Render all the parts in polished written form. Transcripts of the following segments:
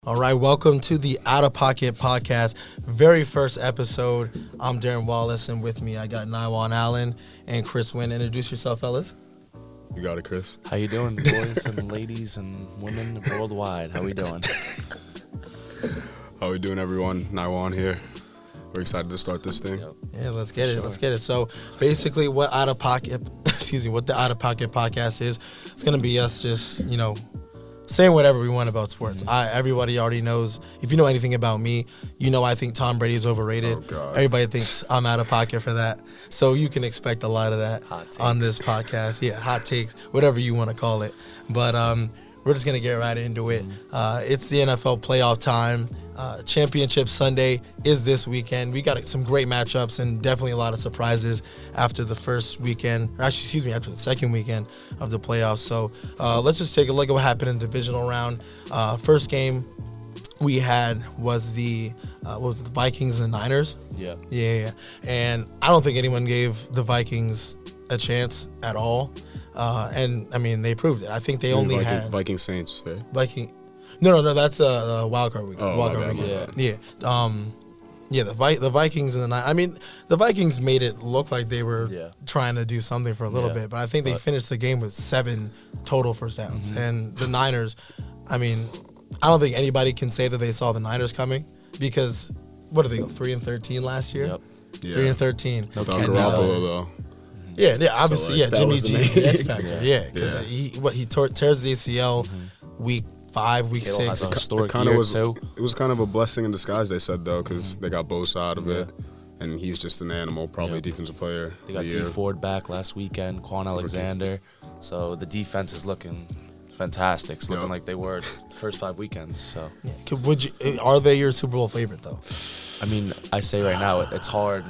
All right, welcome to the Out of Pocket podcast, very first episode. I'm Darren Wallace, and with me I got Nywan Allen and Chris Wynn. Introduce yourself, fellas. You got it, Chris. How you doing, boys and ladies and women worldwide? How we doing? How we doing, everyone? Nywan here. We're excited to start this thing. Yep. Yeah, let's get it. Let's get it. So basically, what Out of Pocket, what the Out of Pocket podcast is, it's gonna be us just saying whatever we want about sports. Everybody already knows. If you know anything about me, you know I think Tom Brady is overrated. Oh, God. Everybody thinks I'm out of pocket for that. So you can expect a lot of that on this podcast. Yeah, hot takes, whatever you want to call it. But we're just going to get right into it. It's the NFL playoff time. Championship Sunday is this weekend. We got some great matchups and definitely a lot of surprises after the first weekend, after the second weekend of the playoffs. So let's just take a look at what happened in the divisional round. First game we had was the Vikings and the Niners. Yeah. And I don't think anyone gave the Vikings a chance at all. And I mean, they proved it. I think they only had Viking Saints, right? No, that's a wild card weekend. Yeah. The Vikings and the Niners. I mean, the Vikings made it look like they were trying to do something for a little bit, but I think they finished the game with 7 total first downs. And the Niners, I mean, I don't think anybody can say that they saw the Niners coming because what did they go 3-13 last year? Yep. 3-13. No Garoppolo, though. Yeah, obviously, that Jimmy was the G, main- X factor. Because he tears the ACL week 5, week Kittle has 6. a historic It year was too. it was kind of a blessing in disguise, they said, though, because they got Bosa out of it, and he's just an animal, probably defensive player. They got D Ford back last weekend, Quan Alexander. So the defense is looking fantastic. It's looking like they were the first 5 weekends. So Are they your Super Bowl favorite though? I mean, I say right now, it's hard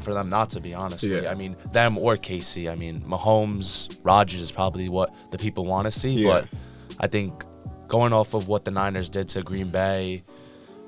for them not to be, honestly. Yeah. I mean, them or KC. I mean, Mahomes, Rodgers is probably what the people want to see. But I think going off of what the Niners did to Green Bay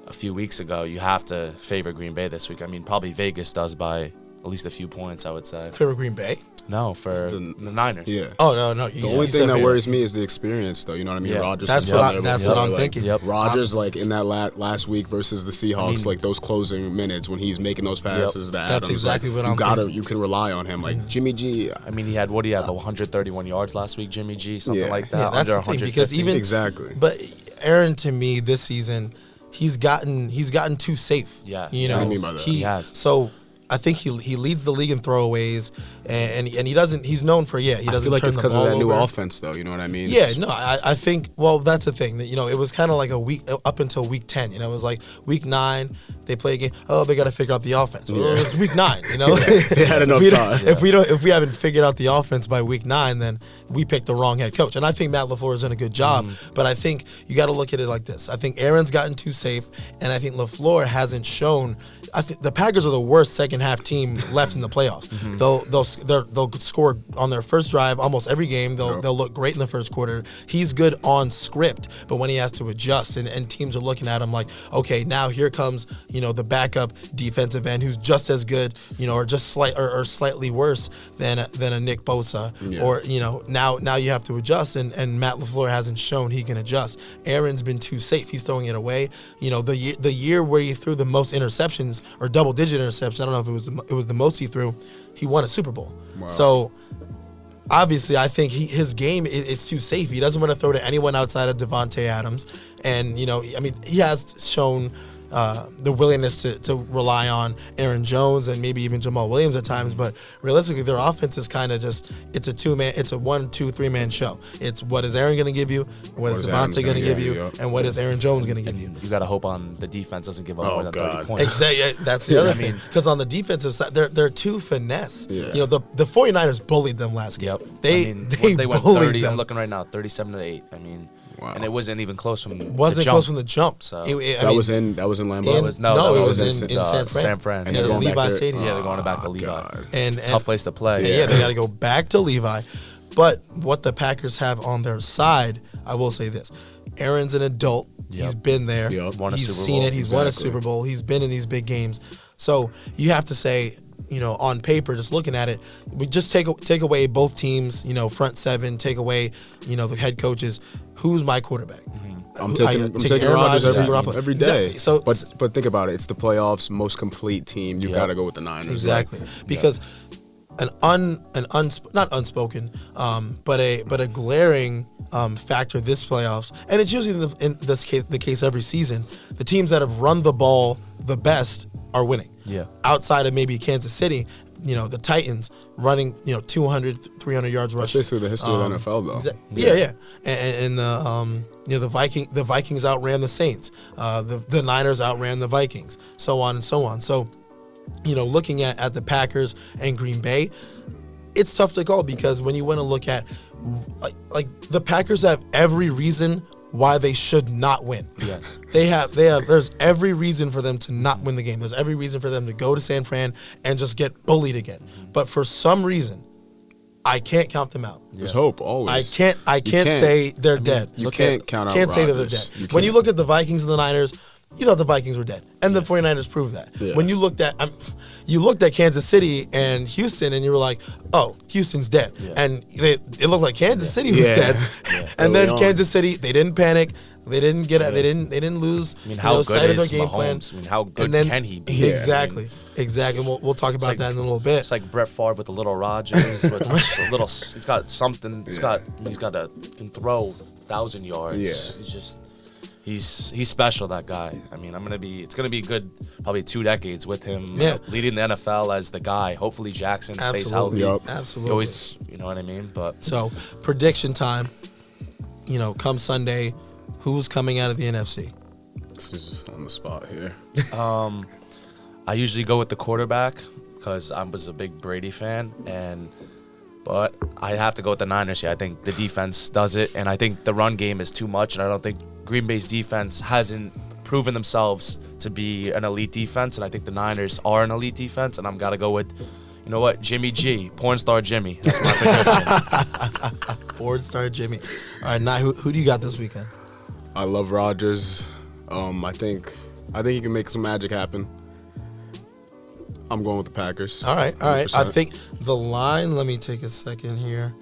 a few weeks ago, you have to favor Green Bay this week. I mean, probably Vegas does by at least a few points, I would say. Favorite Green Bay? No, for the Niners. Yeah. Oh, no. The only thing that worries me is the experience, though. You know what I mean? Yeah. Rodgers. That's what I'm thinking. Yep. Rodgers, in that last week versus the Seahawks, those closing minutes when he's making those passes, That's Adams, exactly what I'm thinking. You can rely on him. Like Jimmy G. I mean, he had 131 yards last week, Jimmy G, something like that. Yeah, that's under the thing, because 150. Exactly. But Aaron, to me, this season, he's gotten too safe. Yeah. You know, What do you mean by that? He has. So I think he leads the league in throwaways, and he doesn't. He's known for he I doesn't feel like turn it's the because ball of that new over. offense, though. You know what I mean? Yeah, no, I think, well, that's the thing. That, it was kind of like a week up until week 10. It was like week 9, they play a game. Oh, they got to figure out the offense. Well, it's week 9. They had enough time. If we haven't figured out the offense by week 9, then we picked the wrong head coach. And I think Matt LaFleur has done a good job. But I think you got to look at it like this. I think Aaron's gotten too safe, and I think LaFleur hasn't shown. I think the Packers are the worst second half team left in the playoffs. They'll score on their first drive almost every game. They'll look great in the first quarter. He's good on script, but when he has to adjust and teams are looking at him like, okay, now here comes the backup defensive end who's just as good, or just slightly worse than a Nick Bosa, or now you have to adjust, and Matt LaFleur hasn't shown he can adjust. Aaron's been too safe. He's throwing it away. The year where he threw the most interceptions or double-digit interceptions, I don't know if it was the most he threw, he won a Super Bowl. Wow. So obviously, I think his game it's too safe. He doesn't want to throw to anyone outside of Devontae Adams, and he has shown the willingness to rely on Aaron Jones and maybe even Jamal Williams at times, but realistically, their offense is kind of just it's a 1, 2, 3 man show. It's what is Aaron going to give you, what is Devontae going to give you, and what is Aaron Jones going to give you. You got to hope on the defense doesn't give up more than 30 points. Exactly. That's the other thing. Because on the defensive side, they're too finesse. Yeah. The 49ers bullied them last game. Yep. They went bullied 30. them. I'm looking right now, 37-8. I mean. Wow. And it wasn't even close from the jump. So that was in Lambeau. It was in San Fran. Yeah, the Levi Stadium. Yeah, they're going back to Levi. God. And tough place to play. Yeah, they got to go back to Levi. But what the Packers have on their side, I will say this: Aaron's an adult. Yep. He's been there. Yep. He's seen it. He's won a Super Bowl. He's been in these big games. So you have to say, on paper, just looking at it, we just take away both teams, front seven, take away, the head coaches. Who's my quarterback? I'm taking Aaron Rodgers Rodgers and every, Garoppolo. every day. Exactly. So, but think about it. It's the playoffs, most complete team. You got to go with the Niners. exactly, because not unspoken, but a glaring factor this playoffs, and it's usually in this case the case every season. The teams that have run the ball the best are winning. Yeah. Outside of maybe Kansas City, the Titans running 200, 300 yards That's rushing. basically the history of the NFL, though. Yeah. And the Vikings outran the Saints. The Niners outran the Vikings. So on and so on. So, looking at the Packers and Green Bay, it's tough to call because when you want to look at like the Packers have every reason why they should not win. Yes. There's every reason for them to not win the game. There's every reason for them to go to San Fran and just get bullied again. But for some reason, I can't count them out. There's hope always. I can't say they're dead. You can't count out Can't say that they're Rodgers. dead. When you looked at the Vikings and the Niners, you thought the Vikings were dead, and the 49ers proved that. Yeah. When you looked at Kansas City and Houston, and you were like, "Oh, Houston's dead," and it looked like Kansas City was dead. And then Early on. Kansas City, they didn't panic, they didn't get they didn't lose. I mean, how sight good of their is game plan. Mahomes? I mean, how good And then- can he be? Exactly, exactly. And we'll talk about like- that in a little bit. It's like Brett Favre with the little Rodgers. With a little, he's got something. He can throw 1,000 yards. Yeah. He's just. He's special, that guy. I mean, it's gonna be good, probably 2 decades with him leading the NFL as the guy. Hopefully Jackson stays healthy. Yep. Absolutely. You always, you know what I mean. But So prediction time. Come Sunday, who's coming out of the NFC? This is just on the spot here. I usually go with the quarterback because I was a big Brady fan, but I have to go with the Niners here. I think the defense does it, and I think the run game is too much, and I don't think Green Bay's defense hasn't proven themselves to be an elite defense, and I think the Niners are an elite defense, and I'm got to go with, Jimmy G, porn star Jimmy. That's my prediction. Ford star Jimmy. All right, now who do you got this weekend? I love Rodgers. I think he can make some magic happen. I'm going with the Packers. All right. 100%. I think the line. Let me take a second here.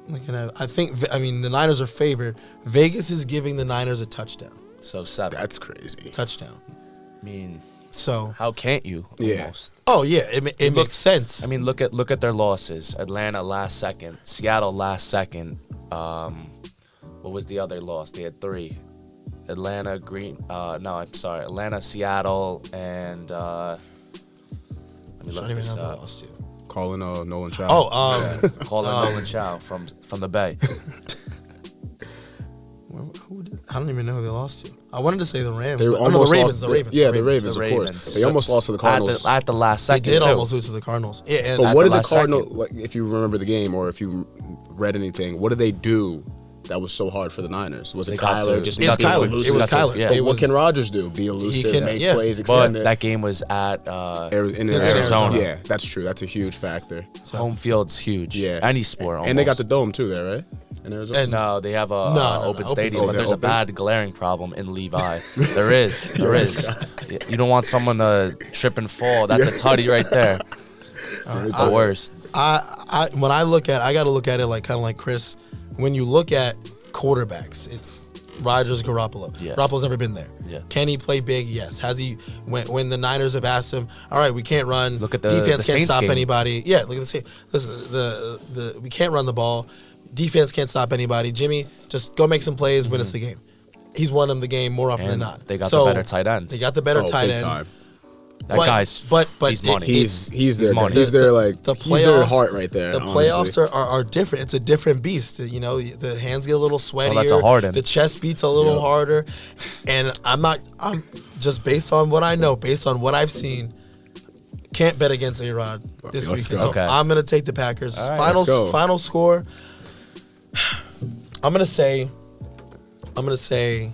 The Niners are favored. Vegas is giving the Niners a touchdown. So 7. That's crazy. Touchdown. I mean, So. how can't you? Yeah. Almost. Oh yeah, it makes sense. I mean, look at their losses. Atlanta last second, Seattle last second. What was the other loss? They had 3. Atlanta, Atlanta, Seattle, and let me I look don't even this know who up. lost you. Calling Nolan Chow. Calling Nolan Chow from the Bay. I don't even know who they lost to. I wanted to say the Rams. They but- almost the Ravens. lost, The Ravens. Yeah, the Ravens, The of Ravens. course. They almost lost to the Cardinals. At the last They second did too. almost lose to the Cardinals. Yeah, and But what did the last Cardinals, second. like, if you remember the game or if you read anything, what did they do that was so hard for the Niners? Was it They got Kyler? to- Just they It's got to- Kyler. they It was got to- Kyler. yeah. It But what was- can Rodgers do? Be elusive, can- make yeah. plays, But extend it. that game was at In It's Arizona. Arizona. Yeah, that's true. That's a huge factor. home field's huge. Yeah. Any sport. Almost. And they got the dome too there, right? In Arizona. And- No, they have a No, open open stadium, stadium. but there's Oh, a they're bad glaring problem in Levi. There is. You don't want someone to trip and fall. That's a tutty right there. It's the worst. When I got to look at it kind of like Chris. When you look at quarterbacks, it's Rodgers, Garoppolo. Yeah. Garoppolo's never been there. Yeah. Can he play big? Yes. Has he? When the Niners have asked him, all right, we can't run. Look at the defense can't Saints stop game. anybody. Yeah, look at the Saints. Listen, we can't run the ball. Defense can't stop anybody. Jimmy, just go make some plays, win us the game. He's won them the game more often than And not. they got So, the better tight end. They got the better tight big end. time. That but- guy's but he's money. it- He's their money. he's their like the he's their playoffs- heart right there. The honestly. playoffs are different. It's a different beast. The hands get a little sweatier. that's a Harden. The chest beats a little Yep. harder. And I'm just based on what I know, based on what I've seen, can't bet against A-Rod this Let's weekend. go. So Okay. I'm gonna take the Packers. All right, let's go. Final score. I'm gonna say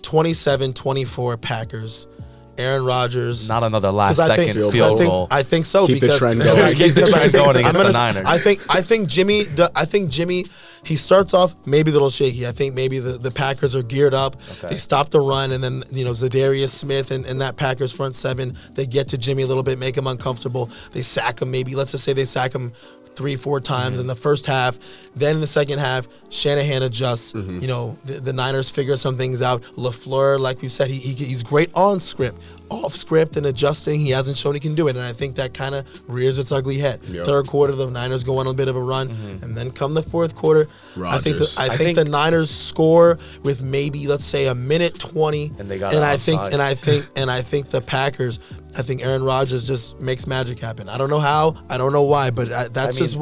27-24 Packers. Aaron Rodgers. Not another last 'Cause I think- second 'cause field I think, goal. I think so Keep the because trend because going. I- Keep the because I trend think- going against I'm the gonna- Niners. I think Jimmy. He starts off maybe a little shaky. I think maybe the Packers are geared up. Okay. They stop the run, and then Zadarius Smith and that Packers front seven. They get to Jimmy a little bit, make him uncomfortable. They sack him maybe. Let's just say they sack him 3-4 times in the first half. Then in the second half, Shanahan adjusts. You know, the Niners figure some things out. LaFleur, like we said, he's great on script. Off script and adjusting, he hasn't shown he can do it. And I think that kind of rears its ugly head. Yep. Third quarter, the Niners go on a bit of a run. And then come the fourth quarter, I think Rodgers. the Niners score with maybe, let's say, a minute 20. And they got I think the Packers, I think Aaron Rodgers just makes magic happen. I don't know how, I don't know why, but that's just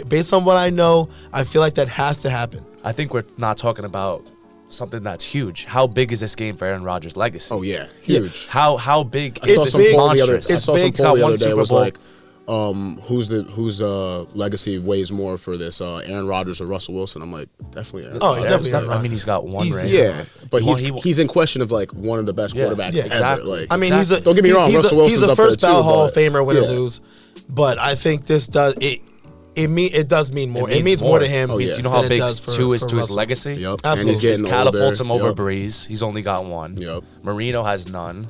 based on what I know, I feel like that has to happen. I think we're not talking about something that's huge. How big is this game for Aaron Rodgers' legacy? Oh yeah, huge. How big I is saw this some poll the other. I monstrous? saw some He's poll got the one other day. Super It was Bowl. like, whose legacy weighs more for this? Aaron Rodgers or Russell Wilson? I'm like, definitely Aaron. Oh, Rodgers. definitely Aaron I mean, he's got one Easy. ring. Yeah, but Well, he's in question of like one of the best Yeah, quarterbacks yeah, ever. exactly. Like, I mean, don't get me wrong, Russell Wilson's he's a up there first too, ballot Hall of but- Famer, win or yeah. lose. But I think this does it does mean more. It means more to him. Oh, yeah. You know how than it big does for two is to his Russell. legacy? Yep. Absolutely. And he's getting Catapults older. him over Yep. Breeze. He's only got one. Yep. Marino has none.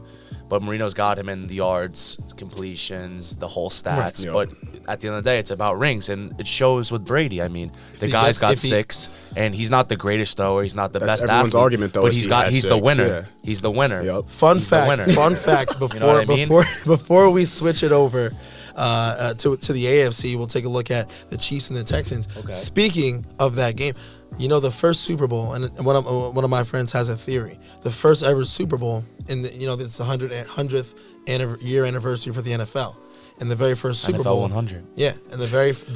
But Marino's got him in the yards, completions, the whole stats. Right, yep. But at the end of the day, it's about rings. And it shows with Brady. I mean, the he guy's gets- got if he- 6, and he's not the greatest thrower. He's not the That's best everyone's athlete. argument, though, But is he's he got has he's the 6, winner. yeah. He's the winner. Yep. Fun He's the fact. winner. Fun fact. You know what I mean? Before we switch it over to the AFC, we'll take a look at the Chiefs and the Texans. Okay. Speaking of that game, you know, the first Super Bowl, and one of my friends has a theory. The first ever Super Bowl it's the 100th year anniversary for the NFL. And the very first Super NFL Bowl, 100. yeah, and the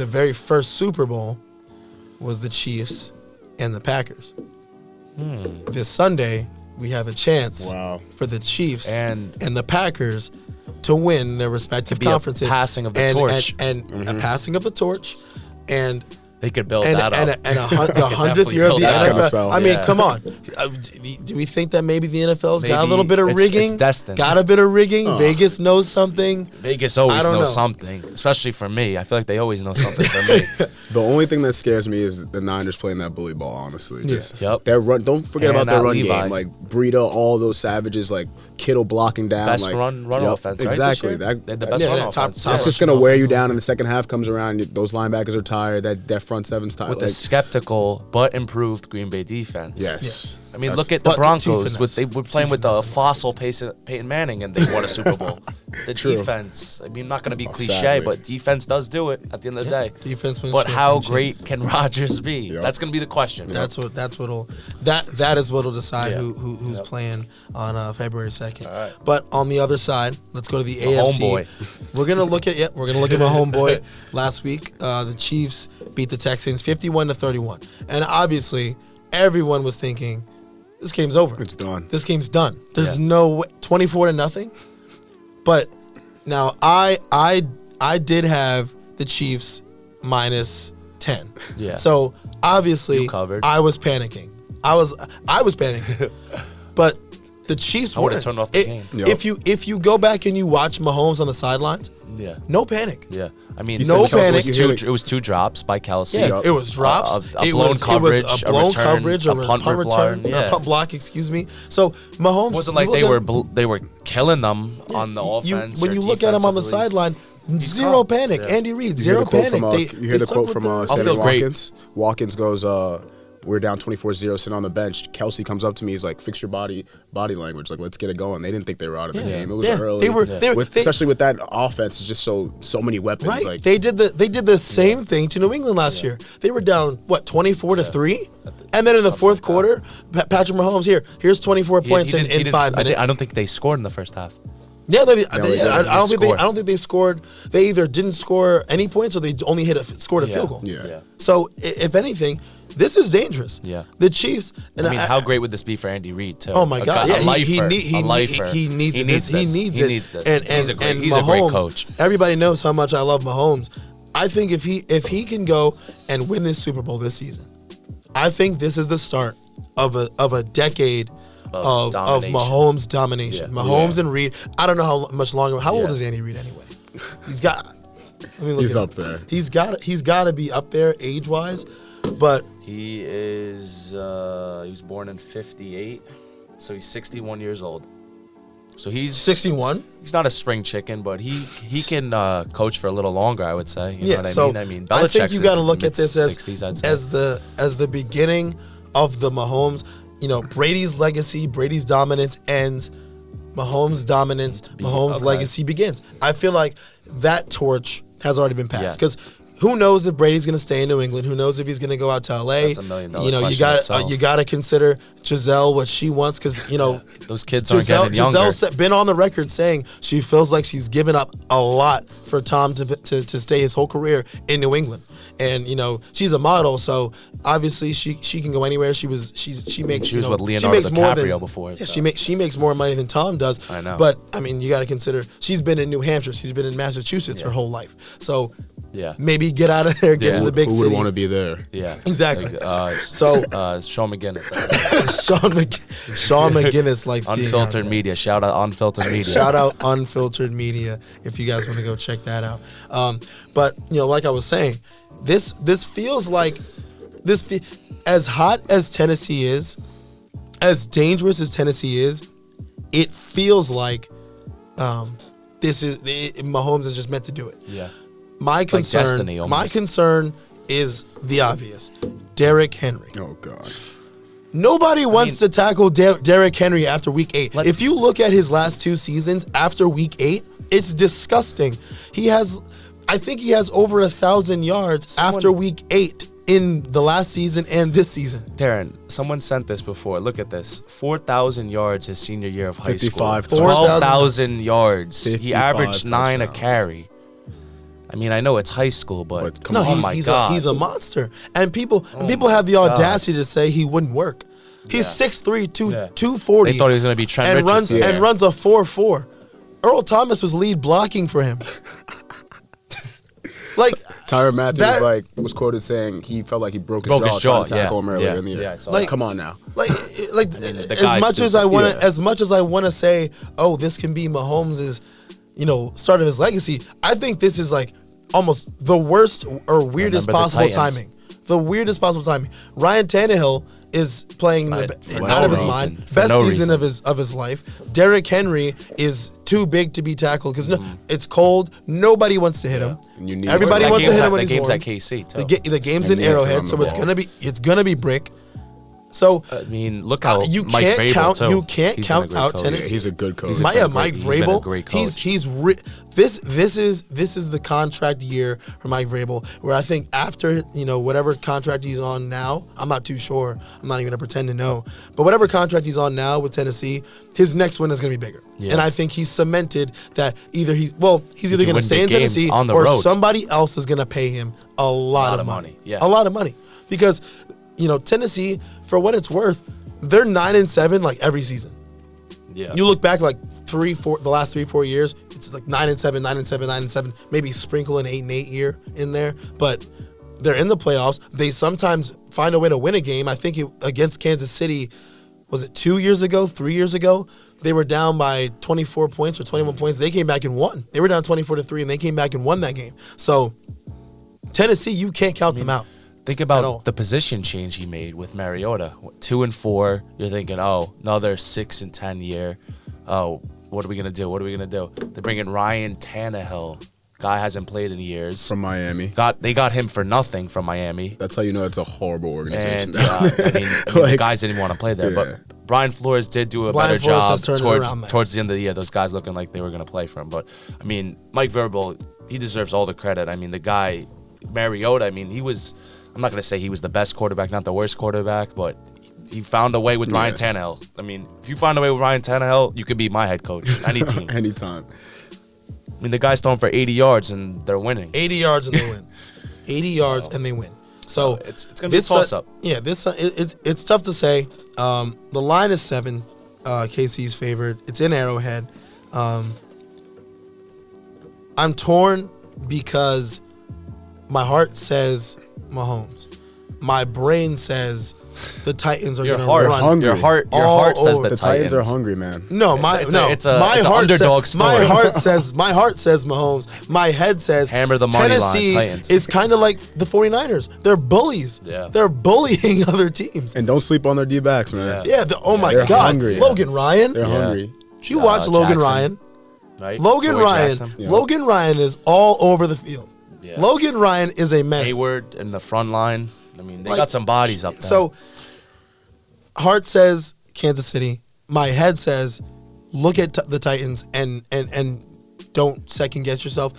very first Super Bowl was the Chiefs and the Packers. This Sunday, we have a chance Wow. for the Chiefs And the Packers to win their respective be a conferences. passing of the torch. And a passing of the torch. And They could build and that and, up. and the They could 100th definitely year of build the that That's gonna NFL. sell. I mean, Yeah. come on. Do we think that maybe the NFL's got a Maybe little bit of it's rigging? destined. Got a bit of rigging. Vegas knows something. Vegas always I don't knows know. something, especially for me. I feel like they always know something for me. The only thing that scares me is the Niners playing that bully ball. Honestly, Yeah. just Yep. their run. Don't forget And about their that run Levi. game. Like Breida, all those savages, like Kittle blocking down. Best like, run yep, offense, right? this Exactly. year? That, They're the that- best Yeah, run that top- offense. top That's Yeah. just gonna wear you down, and the second half comes around. Those linebackers are tired. That front seven's tired. With Like, the skeptical but improved Green Bay defense. yes. I mean, That's- look at the But to Broncos. finesse. They were playing with the fossil Peyton Manning, and they won a Super Bowl. The True. defense. I mean, I'm not going to be cliche, sadly. but defense does do it at the end of the day. Defense wins But how championships. great can Rodgers be? Yep. That's going to be the question. That is what'll decide Yeah. who's Yep. playing on February 2nd. All right. But on the other side, let's go to the AFC. homeboy. We're gonna look at my homeboy. Last week, the Chiefs beat the Texans 51-31, and obviously everyone was thinking this game's over. It's done. This game's done. There's Yeah. no way, 24-0. But now I did have the Chiefs minus 10. Yeah. So obviously You covered. I was panicking. I was panicking. But the Chiefs I would've won. turned off the game. Yep. If you go back and you watch Mahomes on the sidelines, Yeah. no panic. Yeah. I mean, No it was panic. It was two drops by Kelsey. Yeah, it was drops. A It blown was coverage, a blown return, coverage, a punt return. Yeah. a punt block. Excuse me. So Mahomes It wasn't like you look at- they were killing them on the offense. When or you look at him on the defensively. sideline, zero calm. panic. Yeah. Andy Reid, You hear zero the quote panic. from, you hear the quote from Sammy feel great. Watkins. Watkins goes, "We're down 24-0, sitting on the bench." Kelsey comes up to me. He's like, "Fix your body language. Like, let's get it going." They didn't think they were out of the game. It was Yeah. early. They were- they were- they- especially with that offense. It's just so many weapons. Right. Like, They did the same thing to New England last year. They were down 24-3, and then in the fourth quarter, Patrick Mahomes here's 24 points He in didn't- 5 minutes. I don't think they scored in the first half. Yeah, they didn't I don't think score. I don't think they scored. They either didn't score any points or they only scored a Yeah. field goal. Yeah. So if anything, this is dangerous. Yeah. The Chiefs. And I mean, how great would this be for Andy Reid too? Oh my God! Yeah, a lifer. he needs it. He needs He this. needs He it. needs this. And He's a great Mahomes, coach. Everybody knows how much I love Mahomes. I think if he can go and win this Super Bowl this season, I think this is the start of a decade of domination. Mahomes domination. Yeah. Mahomes and Reid. I don't know how much longer. How old Yeah. is Andy Reid anyway? He's got. Let me look He's it up there. He's got to be up there age wise, but He is. He was born in '58, so he's 61 years old. So he's 61. He's not a spring chicken, but he can coach for a little longer, I would say. You know what so I mean, I think Belichick's you got to is look at this mid-60s, I'd say. as the beginning of the Mahomes. You know, Brady's legacy, Brady's dominance ends. Mahomes' dominance, Mahomes' legacy begins. I feel like that torch has already been passed Yes. because who knows if Brady's going to stay in New England? Who knows if he's going to go out to LA? That's $1 million You know, question you got to consider Giselle what she wants because you know those kids aren't getting younger. Giselle's been on the record saying she feels like she's given up a lot for Tom to stay his whole career in New England. And you know she's a model, so obviously she can go anywhere. She makes She was you know, with Leonardo she makes more DiCaprio than, before, Yeah, so. she makes more money than Tom does. I know. But I mean, you got to consider she's been in New Hampshire, she's been in Massachusetts her whole life. So Yeah. maybe get out of there, get Yeah. to the big Who city. would want to be there? Yeah, Exactly. So Sean McGinnis, Sean McGinnis likes being out Unfiltered there. Media. Shout out Unfiltered Media. Shout out Unfiltered Media if you guys want to go check that out. But you know, like I was saying, this feels like as hot as Tennessee is, as dangerous as Tennessee is, it feels like Mahomes is just meant to do it. Yeah. My concern, destiny almost. my concern is the obvious: Derrick Henry. Oh God. Nobody wants to tackle Derrick Henry after week 8. If you look at his last 2 seasons after week 8, it's disgusting. I think he has over 1,000 yards after week 8 in the last season and this season. Darren, someone sent this before. Look at this. 4,000 yards his senior year of high school. 55 12,000 yards. He 55 averaged 9 a touchdowns. carry. I mean, I know it's high school, but come No, on. oh my he's God. he's a monster. And people have the audacity to say he wouldn't work. He's 6'3", 240. They thought he was going to be Trent and Richardson. runs a 4.4. Earl Thomas was lead blocking for him. Like Tyrann Matthew That- was quoted saying he felt like he broke his Broke his jaw jaw, trying to tackle yeah. him earlier Yeah. in the year. Yeah, I saw that. Come on now. like the as guy's much as stupid. I want to Yeah. as much as I want to say, oh, this can be Mahomes' start of his legacy. I think this is like almost the worst or weirdest Remember the possible Titans. timing. The weirdest possible timing. Ryan Tannehill is playing For out no of his reason. mind. For Best no season reason. of his life. Derrick Henry is too big to be tackled because it's cold. Nobody wants to hit him. And you need Everybody That wants to game's hit at- him when the he's game's warm. at KC, too. The game's And in you have to Arrowhead, run so the it's gonna be brick. So I mean, look how you Mike can't Vrabel, count too. you can't He's been a count great out coach. Tennessee. Yeah, he's a good coach. He's a Mike he's been a Vrabel, great he's coach. this is the contract year for Mike Vrabel, where I think after whatever contract he's on now, I'm not too sure. I'm not even gonna pretend to know, but whatever contract he's on now with Tennessee, his next one is gonna be bigger. Yeah. And I think he's cemented that he's either can gonna win stay in big games Tennessee on the or road. somebody else is gonna pay him a lot of money. Yeah. A lot of money because Tennessee, for what it's worth, they're 9-7 like every season. Yeah. You look back like the last 3-4 years, it's like 9-7, 9-7, 9-7, maybe sprinkle an 8-8 year in there, but they're in the playoffs. They sometimes find a way to win a game. I think against Kansas City, was it 2 years ago, 3 years ago? They were down by 24 points or 21 points. They came back and won. They were down 24-3, and they came back and won that game. So Tennessee, you can't count them out. Think At all. about the position change he made with Mariota. 2-4. You're thinking, oh, another 6-10 year. Oh, what are we gonna do? What are we gonna do? They bring in Ryan Tannehill. Guy hasn't played in years. From Miami. They got him for nothing from Miami. That's how you know it's a horrible organization. And I mean the Like, guys didn't want to play there. yeah. But Brian Flores did do a Brian better Flores job has turned it around there. towards the end of the year. Those guys looking like they were gonna play for him. But I mean, Mike Vrabel, he deserves all the credit. I mean, the guy Mariota. I mean, I'm not going to say he was the best quarterback, not the worst quarterback, but he found a way with Ryan Tannehill. I mean, if you find a way with Ryan Tannehill, you could be my head coach, any team. Anytime. I mean, the guy's throwing for 80 yards and they're winning. 80 yards and they win. 80 yards and they win. So It's gonna be a toss-up. Yeah, it's tough to say. The line is 7. KC's favored. It's in Arrowhead. I'm torn because my heart says Mahomes. My brain says the Titans are going to run. hungry. Your heart all says over. the The Titans are hungry, man. No, it's my an heart underdog says, my story. heart says Mahomes. My head says Hammer the money line, Tennessee Titans. is kind of like the 49ers. They're bullies. Yeah. They're bullying other teams. And don't sleep on their D-backs, man. Yeah. Yeah, oh my They're God. hungry. Logan Ryan. They're Yeah. hungry. You watch Logan Jackson, Ryan. right? Logan George Ryan. Jackson. Yeah. Logan Ryan is all over the field. Yeah. Logan Ryan is a menace. Hayward in the front line. I mean, they Like, got some bodies up there. So, heart says Kansas City. My head says, look at the Titans and don't second guess yourself.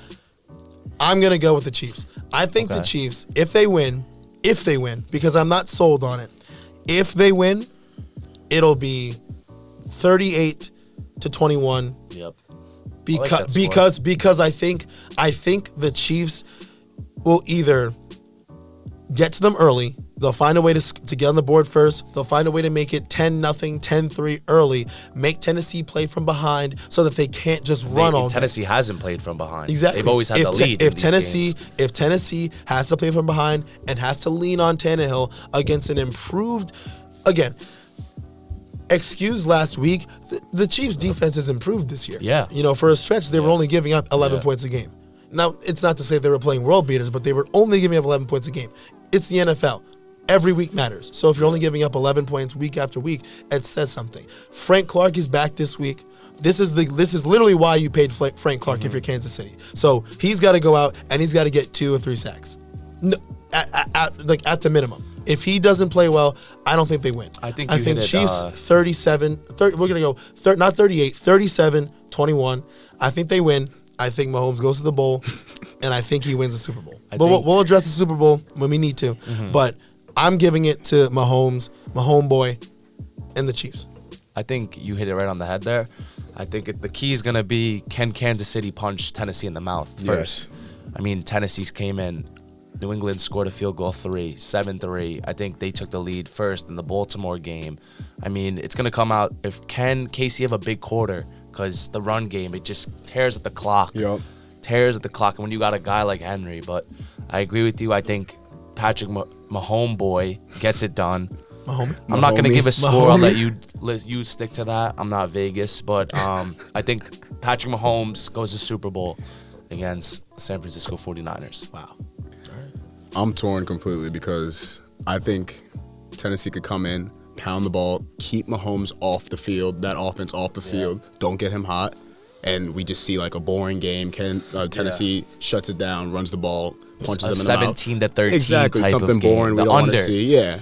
I'm gonna go with the Chiefs. I think the Okay. Chiefs, if they win, because I'm not sold on it. If they win, it'll be 38-21. yep. Because I think the Chiefs will either get to them early. They'll find a way to get on the board first. They'll find a way to make it 10-0, 10-3 early. Make Tennessee play from behind so that they can't just run all game. Tennessee hasn't played from behind. Exactly. They've always had the lead. If in these games. Tennessee has to play from behind and has to lean on Tannehill against an improved, again, excuse last week, the Chiefs' defense has improved this year. Yeah. For a stretch, they were only giving up 11 Yeah. points a game. Now, it's not to say they were playing world beaters, but they were only giving up 11 points a game. It's the NFL. Every week matters. So if you're only giving up 11 points week after week, it says something. Frank Clark is back this week. This is literally why you paid Frank Clark if you're Kansas City. So he's got to go out and he's got to get 2 or 3 sacks, at the minimum. If he doesn't play well, I don't think they win. I think you hit it, Chiefs 37. We're gonna go not 38, 37-21. I think they win. I think Mahomes goes to the bowl, and I think he wins the Super Bowl. But we'll address the Super Bowl when we need to. But I'm giving it to Mahomes, my homeboy, and the Chiefs. I think you hit it right on the head there. I think the key is going to be, can Kansas City punch Tennessee in the mouth first? Yes. I mean, Tennessee's came in. New England scored a field goal 7-3. I think they took the lead first in the Baltimore game. I mean, it's going to come out if can Casey have a big quarter, because the run game, it just tears at the clock. Yep. Tears at the clock. And when you got a guy like Henry, but I agree with you. I think Patrick Mahomes gets it done. Mahomes. I'm not going to give a score. I'll Mahomie. let you stick to that. I'm not Vegas, but I think Patrick Mahomes goes to Super Bowl against San Francisco 49ers. Wow. I'm torn completely because I think Tennessee could come in, pound the ball, keep Mahomes off the field, that offense off the field, don't get him hot, and we just see like a boring game. Tennessee shuts it down, runs the ball, punches them in the mouth. 17-13 Exactly, type something of game. boring we The don't want to under. see. Yeah,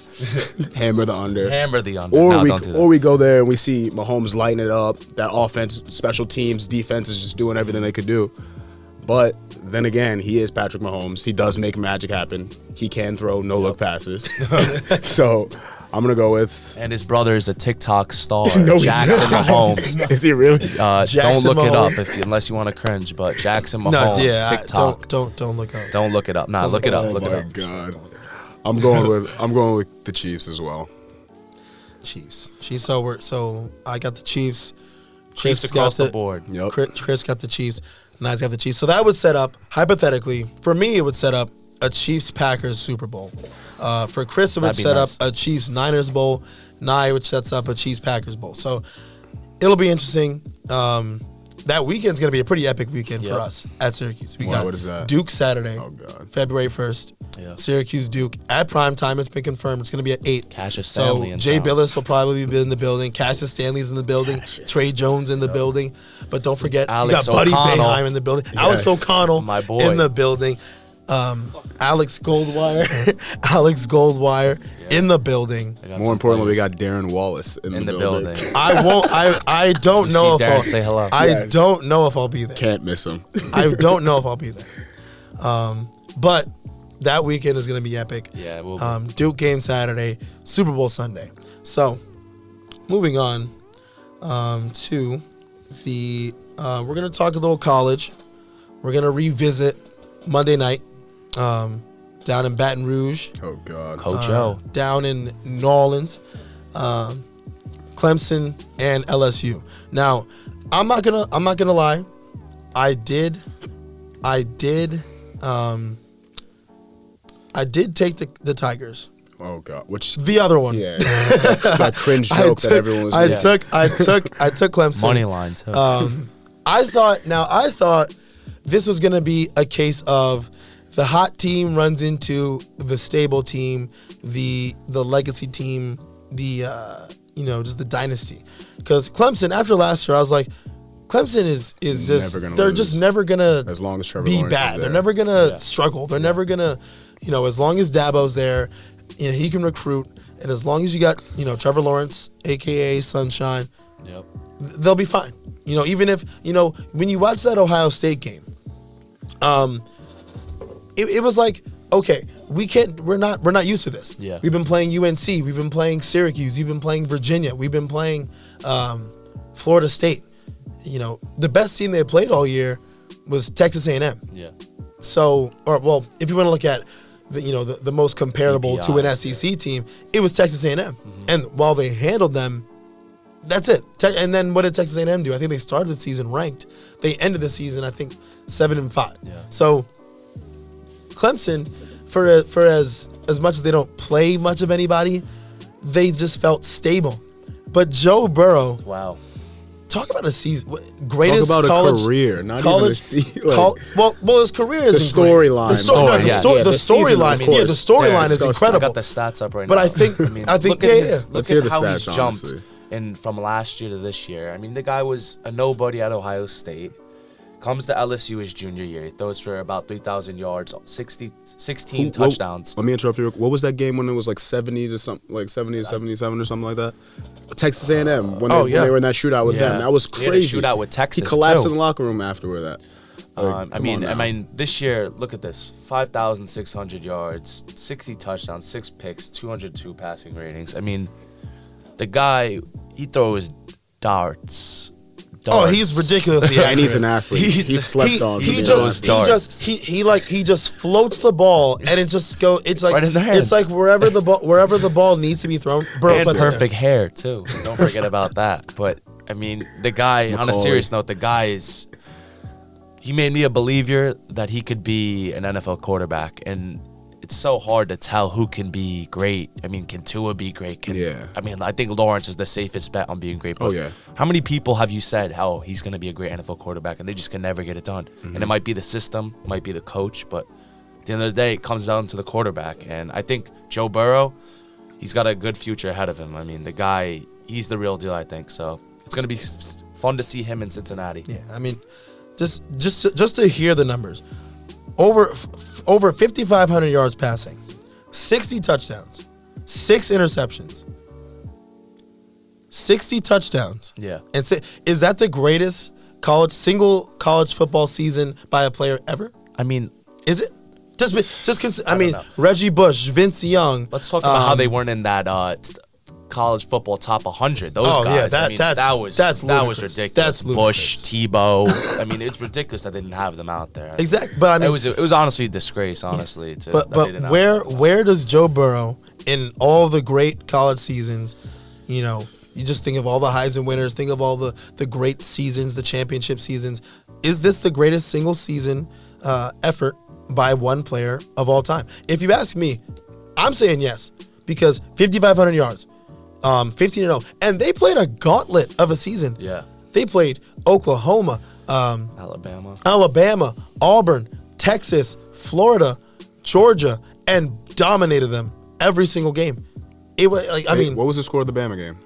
hammer the under. Hammer the under. Or No, don't do that. we go there and we see Mahomes lighten it up. That offense, special teams, defense is just doing everything they could do. But then again, he is Patrick Mahomes. He does make magic happen. He can throw no-look passes. So I'm going to go with... And his brother is a TikTok star, No, he's Jackson not. Mahomes. Is he really? Don't Jackson look it up Mahomes. unless you want to cringe, but Jackson Mahomes, TikTok. Don't look up. Don't look it up. Nah, look it up. Oh Look it my up. God. I'm going with the Chiefs as well. Chiefs. So I got the Chiefs. Chiefs got across the board. Yep. Chris got the Chiefs. Nice got the Chiefs. So that would set up, hypothetically, for me, it would set up a Chiefs-Packers Super Bowl. For Chris, it would That'd be set nice. up a Chiefs-Niners Bowl. Nye, which sets up a Chiefs-Packers Bowl. So it'll be interesting. That weekend's going to be a pretty epic weekend for Yep. us at Syracuse. We Wow, got what is that? Duke Saturday, Oh, God. February 1st. Yeah. Syracuse Duke at prime time. It's been confirmed. It's going to be at 8. Cassius Stanley So in Jay town. Billis will probably be in the building. Cassius Stanley's in the building. Trey Jones in the building. But don't forget, Alex you got Buddy O'Connell. Boeheim in the building. Alex O'Connell My boy. in the building. Alex Goldwire. Alex Goldwire in the building. I got More some importantly, we players got Darren Wallace in in the building. building. I don't You know see if Darren say hello. I Yes. don't know if I'll be there. Can't miss him. I don't know if I'll be there. But that weekend is going to be epic. Yeah, it will be. Duke game Saturday, Super Bowl Sunday. So, moving on to the, we're going to talk a little college. We're going to revisit Monday night down in Baton Rouge, Oh, God. Coach O. down in New Orleans, Clemson and LSU. Now, I'm not gonna lie. I did take the Tigers. Oh, God. Which, The other one. yeah. That cringe joke that everyone was I doing. took Clemson. Money line, too. I thought this was gonna be a case of the hot team runs into the stable team, the legacy team, the just the dynasty. Because Clemson, after last year, I was like, Clemson is just they're lose. just never gonna As long as Trevor be Lawrence is bad. there. They're never gonna struggle. They're never gonna, as long as Dabo's there, he can recruit, and as long as you got Trevor Lawrence, aka Sunshine, Yep. they'll be fine. Even if when you watch that Ohio State game, it was like, okay, we're not used to this. Yeah. We've been playing UNC, we've been playing Syracuse, we've been playing Virginia, we've been playing Florida State. The best team they played all year was Texas A&M. Yeah. So, if you want to look at the most comparable to an SEC team, it was Texas A&M. Mm-hmm. And while they handled them, that's it. And then what did Texas A&M do? I think they started the season ranked. They ended the season, I think, 7-5. Yeah. So Clemson, for as much as they don't play much of anybody, they just felt stable. But Joe Burrow, Wow. talk about a season, greatest Talk about college a career, not college, even a season. well, his career is The storyline. The storyline, Yeah, the storyline is I I incredible. got the stats up right But now. I think- look yeah, at yeah. his, Let's look hear at the how stats, he's jumped honestly. from last year to this year. I mean, the guy was a nobody at Ohio State. Comes to LSU his junior year. He throws for about 3,000 yards, 16 touchdowns. Let me interrupt you. What was that game when it was like 70 to 77 or something like that? Texas A&M when they were in that shootout with them. That was He had a crazy. shootout with Texas, He collapsed too. in the locker room after that. I mean, this year, look at this: 5,600 yards, 60 touchdowns, 6 picks, 202 passing ratings. I mean, the guy, he throws darts. Oh, he's ridiculously accurate. And he's an athlete. He's slept on. He Yeah. just floats the ball and it just go. It's like right in their hands. it's like wherever the ball needs to be thrown. Burrow And puts it there. perfect hair too. Don't forget about that. But I mean, the guy. On a Macaulay. serious note, the guy is. He made me a believer that he could be an NFL quarterback, and it's so hard to tell who can be great. I mean, can Tua be great? Yeah. I mean, I think Lawrence is the safest bet on being great. But Oh, yeah. How many people have you said, "Oh, he's going to be a great NFL quarterback," and they just can never get it done? And it might be the system, it might be the coach, but at the end of the day, it comes down to the quarterback. And I think Joe Burrow, he's got a good future ahead of him. I mean, the guy, he's the real deal, I think. So it's going to be fun to see him in Cincinnati. Yeah, I mean, just to hear the numbers, over 5,500 yards passing, 60 touchdowns, 6 interceptions, 60 touchdowns. Yeah. And is that the greatest single college football season by a player ever? I mean, Is it? I don't mean, know. Reggie Bush, Vince Young. let's talk about how they weren't in that college football top 100. Those guys. yeah, I mean, that's that was ludicrous. ridiculous. That's Bush, ludicrous. Tebow. I mean, it's ridiculous that they didn't have them out there. Exactly, but I mean, it was honestly a disgrace. Honestly, but that they didn't have where does Joe Burrow in all the great college seasons? You just think of all the Heisman winners, think of all the great seasons, the championship seasons. Is this the greatest single season effort by one player of all time? If you ask me, I'm saying yes, because 5,500 yards, 15-0, and they played a gauntlet of a season. Yeah. They played Oklahoma, Alabama. Auburn, Texas, Florida, Georgia, and dominated them every single game. It was like, I mean, what was the score of the Bama game?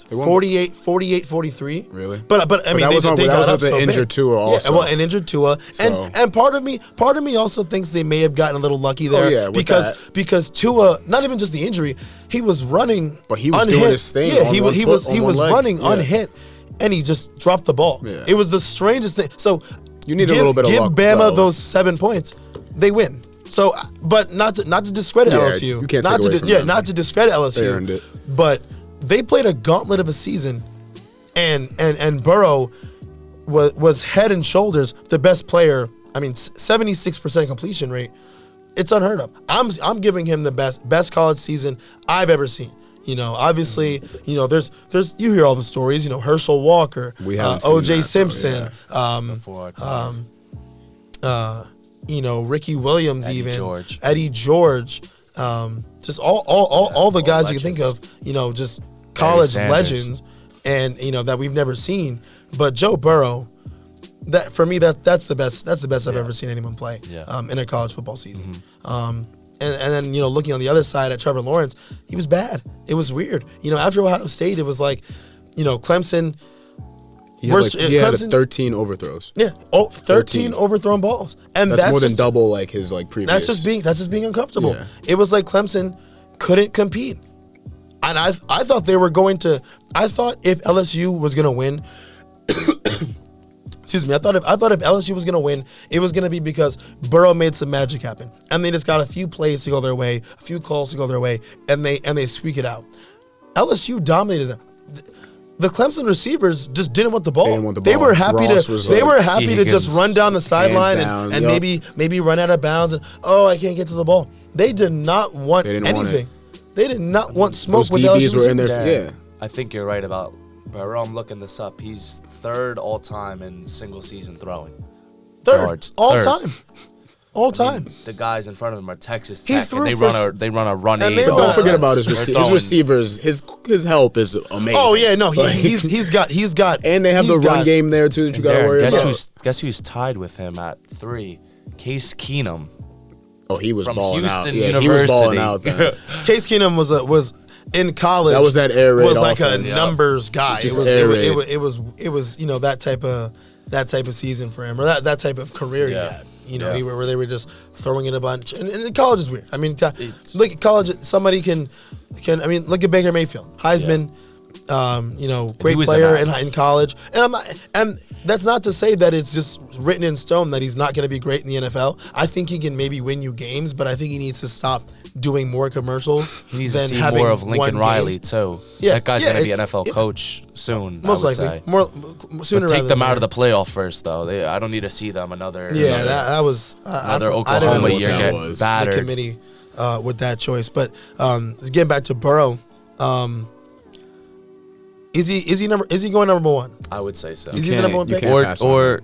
They won- 48-43. Really? But I mean, that was they that got was up with the so big. injured Tua also. Yeah, well, an injured Tua, So- and part of me also thinks they may have gotten a little lucky there yeah, with because Tua, not even just the injury, he was running, But he was unhit. doing his thing Yeah, on he one was foot, on one leg. running Yeah. unhit, and he just dropped the ball. Yeah. It was the strangest thing. So You need a little bit of give luck, Bama though. those 7 points, they win. So, but not to discredit Yeah, LSU. you can't not take to away from them. not to discredit LSU. They earned it. But they played a gauntlet of a season, and Burrow was head and shoulders the best player. I mean, 76% completion rate. It's unheard of. I'm giving him the best college season I've ever seen. Obviously, there's you hear all the stories. Herschel Walker, We haven't seen O.J. that, though, Simpson, Before our time. Ricky Williams, Eddie George. Eddie George, just all the guys you can think of, just college Sanders. legends, and that we've never seen. But Joe Burrow, that for me that's the best I've ever seen anyone play Yeah. in a college football season. and then looking on the other side at Trevor Lawrence, he was bad. It was weird. After Ohio State, it was like, Clemson. He had 13 overthrows. Yeah. 13 overthrown balls. And that's more than double like his previous. That's just being uncomfortable. Yeah. It was like Clemson couldn't compete. And I thought they were going to. I thought if LSU was going to win, excuse me. I thought if LSU was going to win, it was going to be because Burrow made some magic happen, and they just got a few plays to go their way, a few calls to go their way, and they squeak it out. LSU dominated them. The Clemson receivers just didn't want the ball. They didn't want the They ball. were happy Ross to. was They like, were happy to just run down the sideline and maybe run out of bounds and I can't get to the ball. They did not want anything. They did not want smoke Those with DBs LSU were in there. Yeah. I think you're right about Burrow. I'm looking this up. He's third all time in single season throwing. Third yards. all Third. time. All I mean, time. the guys in front of him are Texas He Tech, threw and for they run a run and eight. they Don't run- forget about his They're receivers. throwing- His help is amazing. Oh yeah, no, Like, he's got and they have the run game there too that you got to worry about. Guess who's tied with him at 3? Case Keenum. Oh, he was from balling Houston out. Yeah, University. he was balling out. Then. Case Keenum was in college. That was that air raid was like offense. a numbers guy. Just It was air it, raid. it was that type of season for him, or that type of career he had. Where they were just throwing in a bunch. And college is weird. I mean, look at college. Somebody can. I mean, look at Baker Mayfield, Heisman. Great player in college. And that's not to say that it's just written in stone that he's not going to be great in the NFL. I think he can maybe win you games, but I think he needs to stop doing more commercials. He needs than to see having more of Lincoln won Riley games. too. Yeah, That guy's yeah, going to be it- an NFL coach soon. Most I would likely, say. more sooner. But take rather them than out of later. the playoff first, though. I don't need to see them another. Yeah, another, that was another I didn't Oklahoma year understand getting was. the battered. committee with that choice. But getting back to Burrow, is he going number one? I would say so. Is he the number one You pick? can't pass on him.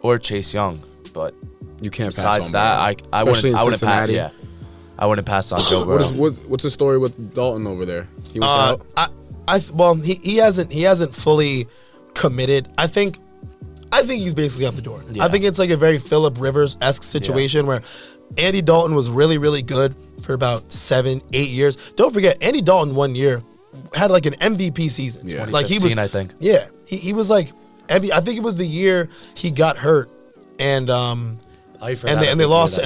Or Chase Young, but You can't pass besides on that, Burrow. I Especially in wouldn't pass. Cincinnati. Yeah, I wouldn't pass on Joe Burrow. What's the story with Dalton over there? He was out. He hasn't fully committed. I think he's basically out the door. Yeah. I think it's like a very Phillip Rivers-esque situation where Andy Dalton was really, really good for about 7-8 years. Don't forget, Andy Dalton 1 year had like an MVP season. Yeah. Like he was, 2015, I think. Yeah, he was like I think it was the year he got hurt, and they lost to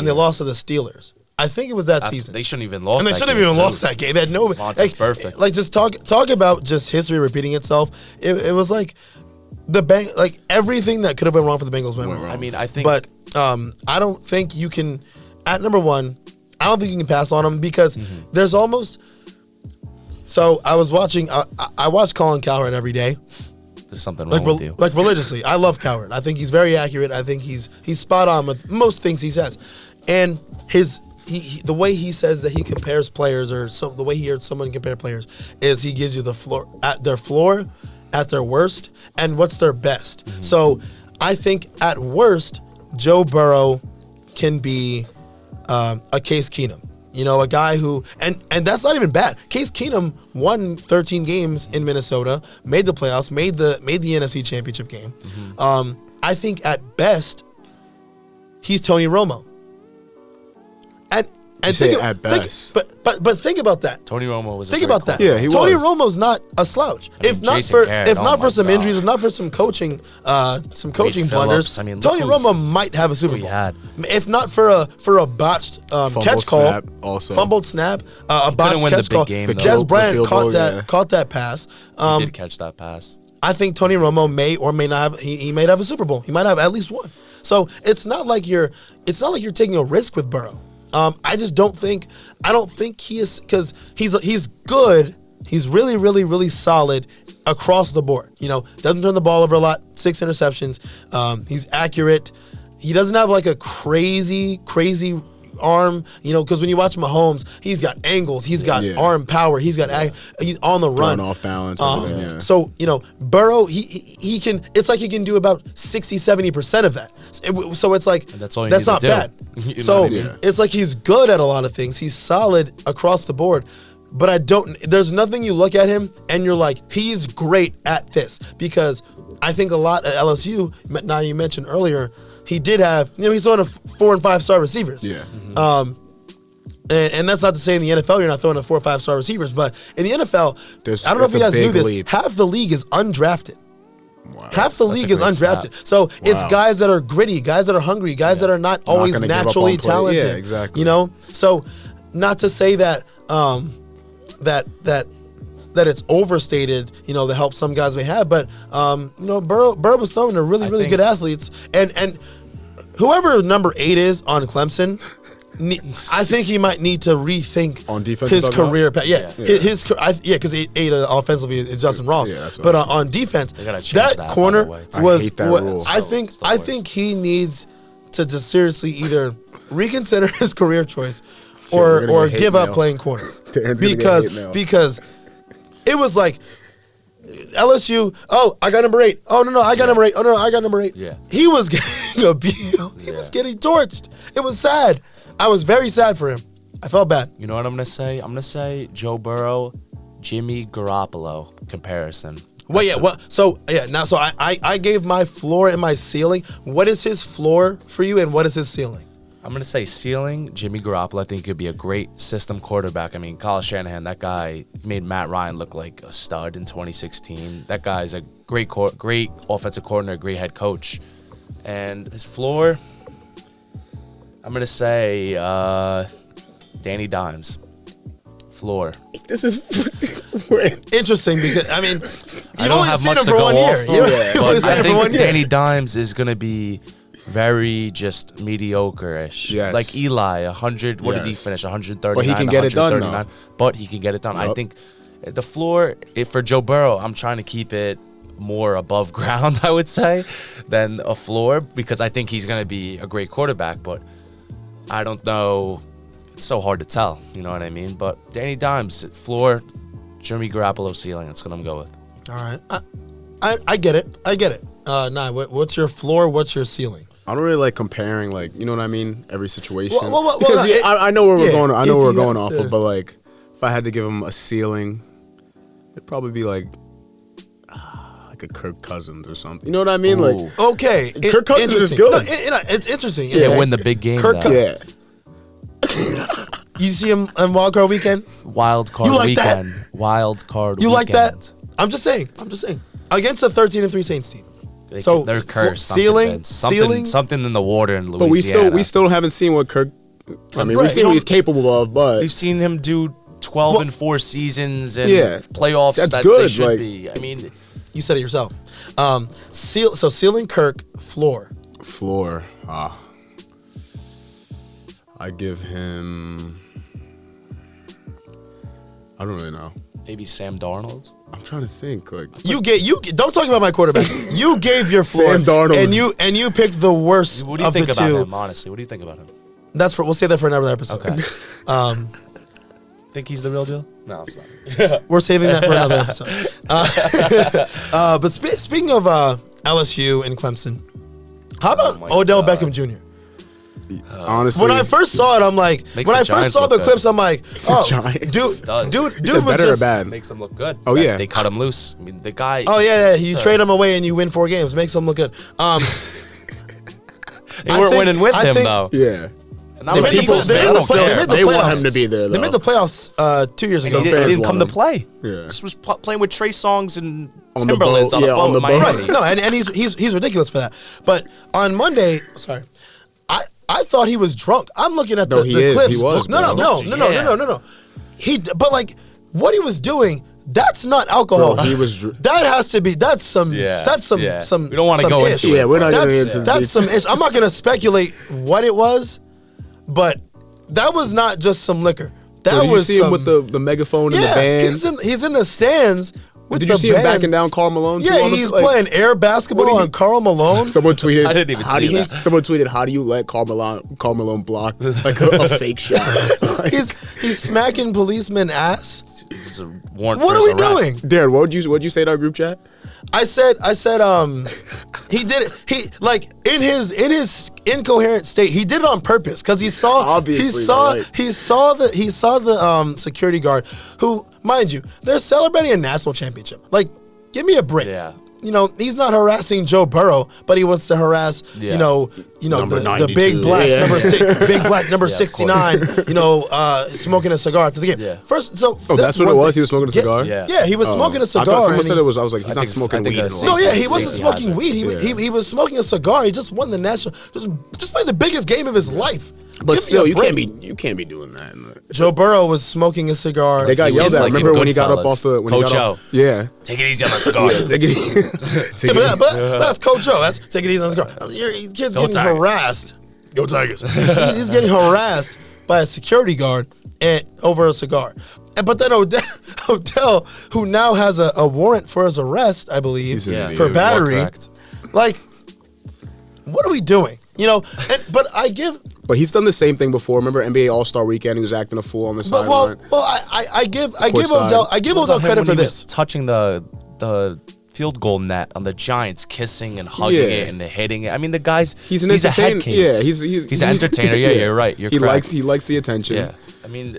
the Steelers. I think it was that season. They shouldn't even lost. And they that shouldn't have game, even too. lost that game. They had no Vontae's perfect. Like just talk about just history repeating itself. It was like like everything that could have went wrong for the Bengals went wrong. I mean, I think. But I don't think you can. At number one, I don't think you can pass on him because there's almost. So I was watching. I watch Colin Cowherd every day. There's something wrong with you. Like religiously. I love Cowherd. I think he's very accurate. I think he's spot on with most things he says, and the way he says that he compares players, or the way he heard someone compare players, is he gives you the floor at their worst, and what's their best. So I think at worst, Joe Burrow can be a Case Keenum. A guy who, and that's not even bad. Case Keenum won 13 games in Minnesota, made the playoffs, made the NFC Championship game. I think at best, he's Tony Romo. And say think at best. but think about that. Tony Romo was. Think a great about that. Yeah, he Tony was. Some not a slouch. I mean, If not Jason for Garrett, if oh not my for some God. injuries, if not for some coaching Phillips. blunders, I mean, look Tony who- Romo might have a Super who he Bowl. had. If not for a botched catch call, snap also. fumbled snap, a couldn't botched win the catch big call. game, But though. Des The Bryant field goal, yeah. caught that pass. He did catch that pass. I think Tony Romo may or may not have. He might have a Super Bowl. He might have at least one. So it's not like you're taking a risk with Burrow. I just don't think. I don't think he is, because he's good. He's really, really, really solid across the board. Doesn't turn the ball over a lot. 6 interceptions. He's accurate. He doesn't have like a crazy arm, because when you watch Mahomes, he's got angles, he's got arm power, he's on the run, Thrown off balance. Everything, yeah. So Burrow, he can. It's like he can do about 60-70% of that. So it's like that's all you that's need not to do. bad. You know So what I mean? it's like he's good at a lot of things. He's solid across the board. But I don't. There's nothing you look at him and you're like, he's great at this, because I think a lot at LSU. Now you mentioned earlier, he did have. He's one of 4 and 5 star receivers. Yeah. And that's not to say in the NFL you're not throwing a 4 or 5 star receivers, but in the NFL, There's- I don't know if it's you a guys knew big this. leap. Half the league is undrafted. Wow. Half the That's league a is great undrafted. stat. So it's Wow. guys that are gritty, guys that are hungry, guys that are not always gonna give up naturally on play. talented. Yeah, exactly. You know? So not to say that that it's overstated, you know, the help some guys may have, but you know, Burrow was throwing to really, I really think- good athletes. And whoever number 8 is on Clemson, I think he might need to rethink On defense, his you're talking career path. Yeah, Yeah. because 8 offensively is Justin Ross, Yeah, that's what but I'm on defense, They gotta change that that, by corner the way. I was. hate that what- rule. I So, think it's the I worst. think he needs to just seriously either reconsider his career choice we're gonna or get hate give up mail. playing corner Darren's gonna get hate mail. because it was like LSU. Oh, I got number 8. Oh no, I got number 8. Oh no, I got number 8. Yeah. He was getting abused. He was getting torched. It was sad. I was very sad for him. I felt bad. You know what I'm gonna say? I'm gonna say Joe Burrow, Jimmy Garoppolo comparison. Well, yeah. That's Well, so yeah. Now, so I gave my floor and my ceiling. What is his floor for you, and what is his ceiling? I'm gonna say ceiling, Jimmy Garoppolo. I think he could be a great system quarterback. I mean, Kyle Shanahan, that guy made Matt Ryan look like a stud in 2016. That guy's a great offensive coordinator, great head coach. And his floor, I'm gonna say Danny Dimes. Floor. This is Interesting because I mean, I you don't only have seen much him to for go 1 off year. of, You only but seen I him for 1 think year. Danny Dimes is gonna be very just mediocre-ish. Yes. Like Eli, 100. What did he Yes. finish? 139. But he can get it done, though. 139. But he can get it done. I Yup. think the floor for Joe Burrow, I'm trying to keep it more above ground, I would say, than a floor because I think he's gonna be a great quarterback. But I don't know. It's so hard to tell. You know what I mean? But Danny Dimes, floor, Jimmy Garoppolo ceiling. That's what I'm going with. All right, I get it. I get it. Nah, what's your floor? What's your ceiling? I don't really like comparing, like, you know what I mean? Every situation. Well, because it- I know where we're yeah, going. I know if where we're you going have off to- of, but like, if I had to give him a ceiling, it'd probably be like a Kirk Cousins or something. You know what I mean? Ooh. Like, Okay, Kirk Cousins is interesting. good. No, it's interesting. Yeah, Okay. win the big game. Kirk though. yeah. You see him on Wild Card Weekend. Wild card You like that? weekend. Wild card You weekend. like that? I'm just saying. Against the 13-3 Saints team. So, They're cursed. ceiling- Something, ceiling- something in the water in But Louisiana. we still haven't seen what Kirk. I mean, Right. we've seen what he's capable of, but We've seen him do 12 Well- and 4 seasons and Yeah. playoffs That's that they good, should like- be. I mean, You said it yourself. So ceiling Kirk, floor. floor. I give him. I don't really know. maybe Sam Darnold. I'm trying to think. Like, Don't talk about my quarterback. You gave your floor, Sam Darnold and you picked the worst What do you of think the about two. him, honestly? What do you think about him? We'll save that for another episode. Okay. Think he's the real deal? No, I'm sorry. We're saving that for another episode. But speaking of LSU and Clemson, how about my Odell God. Beckham Jr.? honestly, When I first saw it, I'm like, Makes when the I first Giants saw look the good. clips, I'm like, oh, Giants. Does. dude Is it was better just, or bad? Makes him look good. Oh, yeah. They cut him loose. I mean, the guy. Oh yeah, you trade him away and you win 4 games, makes him look good. They weren't winning with him, though. Yeah. And I'm They a made the Eagles play- fan. they I made don't the play- care. they made the They want playoffs. him to be there, They though. made the playoffs 2 years And ago. he fans didn't want come to him. play. Yeah. This was playing with Trey Songz and On the Timberlands boat. on a Yeah, boat on in the boat. Miami. Right. No, and he's ridiculous for that. But on Monday, sorry, I thought he was drunk. I'm looking at No, the he is. clips. He was No. drunk. But like what he was doing, that's not alcohol. Bro, he was That has to be. That's some. Yeah, That's some. yeah. Some. We don't wanna some go ish. into it, Yeah, we're not that's, getting into That's this. some ish. I'm not gonna speculate what it was, but that was not just some liquor. That So did you was see some, him with the megaphone in the yeah. band? He's in the stands with Did the you see him band. backing down Karl Malone? too, Yeah, on the- he's like- playing air basketball What do you- on Karl Malone. Someone tweeted. I didn't even how see do you, that. Someone tweeted, "How do you let Karl Malone block like a fake shot?" Like, He's smacking policemen ass. It's a warrant What for are we his arrest. doing? Darren, what'd you say in our group chat? I said he did it. He like in his incoherent state. He did it on purpose because he saw Obviously, he saw the security guard who, mind you, they're celebrating a national championship. Like, give me a break. Yeah. he's not harassing Joe Burrow, but he wants to harass, Yeah. Number the big 92. black Yeah. big black number Yeah, of 69, smoking a cigar to the game. Yeah. First, so that's what one it was? thing. He was smoking a cigar? Yeah, he was smoking a I cigar. thought someone and said he- it was. I was like, he's I not think- smoking I think weed. that's anymore. No, yeah, Safety- he wasn't safety smoking hazard. weed. He was smoking a cigar. He just won the national, just played the biggest game of his life. But Give me still, a you break. can't be doing that. Joe Burrow was smoking a cigar. They got He yelled was at. like in Remember when he got up Goodfellas. off the when Coach he got off? O. Yeah. Take it easy on that cigar. Take it. Take Yeah, it. but that's Coach Joe. That's take it easy on the cigar. Kid's Go getting Tigers. harassed. Go Tigers. He's getting harassed by a security guard over a cigar. But then Odell, who now has a warrant for his arrest, I believe, He's an idiot. for More battery. correct. Like, what are we doing? But I give. But he's done the same thing before. Remember NBA All-Star Weekend? He was acting a fool on the But well, sideline. I give Courtside. Odell What about him credit when for he this. was touching the field goal net on the Giants, kissing and hugging Yeah. it and hitting it. I mean, the guy's He's an a head entertainer. case. Yeah, he's an entertainer. Yeah, you're right. You're he correct. likes the attention. Yeah, I mean,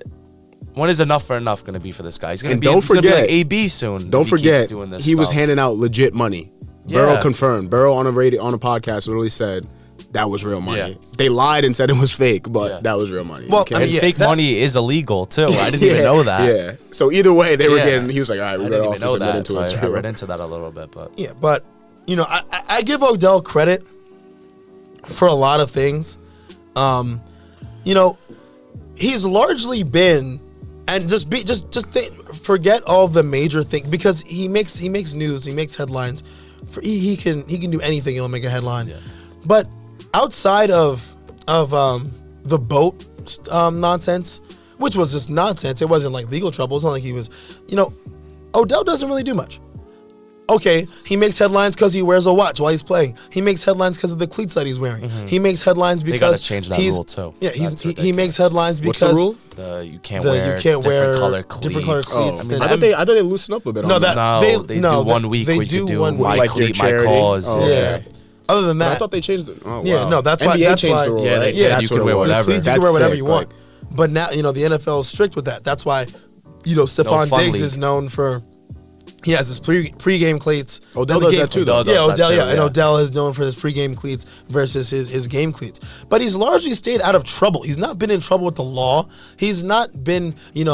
when is enough for enough going to be for this guy? He's going And to be, don't he's gonna be forget- like AB soon. Don't if he keeps forget, doing this he was stuff. handing out legit money. Yeah. Burrow confirmed. Burrow on a podcast literally said that was real money. Yeah. They lied and said it was fake, but Yeah. that was real money. Well, You can't- I mean, yeah, fake that- money is illegal too. I didn't even know that. Yeah. So either way, they were Yeah. getting. He was like, all right, I we didn't got off even to know submit that. into So it. I read into that a little bit, but Yeah, but I give Odell credit for a lot of things. He's largely been, and forget all the major things because he makes news, he makes headlines. He can do anything. He'll make a headline. Yeah. But outside of the boat nonsense, which was just nonsense, it wasn't like legal trouble. It's not like he was, Odell doesn't really do much. Okay, he makes headlines because he wears a watch while he's playing. He makes headlines because of the cleats that he's wearing. He makes headlines because gotta change that he's, rule, too. Yeah, That's he ridiculous. makes headlines What's because the rule? you can't The- wear you can't different wear color cleats. different color Oh, cleats than- I thought they loosened up a bit. No, on that- No, They- they no, do 1 week they where you do could do 1 my week. Like your cleat, my charity? cause. Oh, yeah. okay. Other than But I that, thought they changed it. Oh, wow. yeah, no, that's why. NBA That's changed why. the rule, Yeah, right? they did. That's You can what it wear was. whatever. You can That's wear whatever sick, you want. like- But now, the NFL is strict with that. That's why, Stephon fun Diggs league. is known for. He has his pre-game cleats. Odell and the does game that too, cleats. though. Yeah, Odell does that Odell. too, Yeah, and yeah. Odell is known for his pre-game cleats versus his game cleats. But he's largely stayed out of trouble. He's not been in trouble with the law. He's not been, his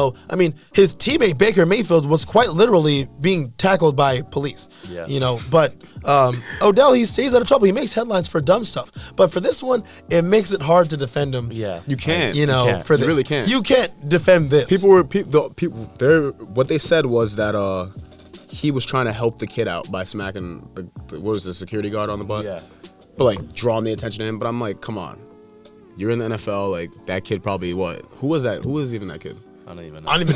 teammate Baker Mayfield was quite literally being tackled by police. Yeah. But Odell, he stays out of trouble. He makes headlines for dumb stuff. But for this one, it makes it hard to defend him. Yeah. You can't. can't. For You this. really can't. You can't defend this. People. What they said was that he was trying to help the kid out by smacking what was the security guard on the butt. Yeah. But like drawing the attention to him. But I'm like, come on, you're in the NFL. Like that kid probably what? Who was that? Who was even that kid? I don't even know. I'm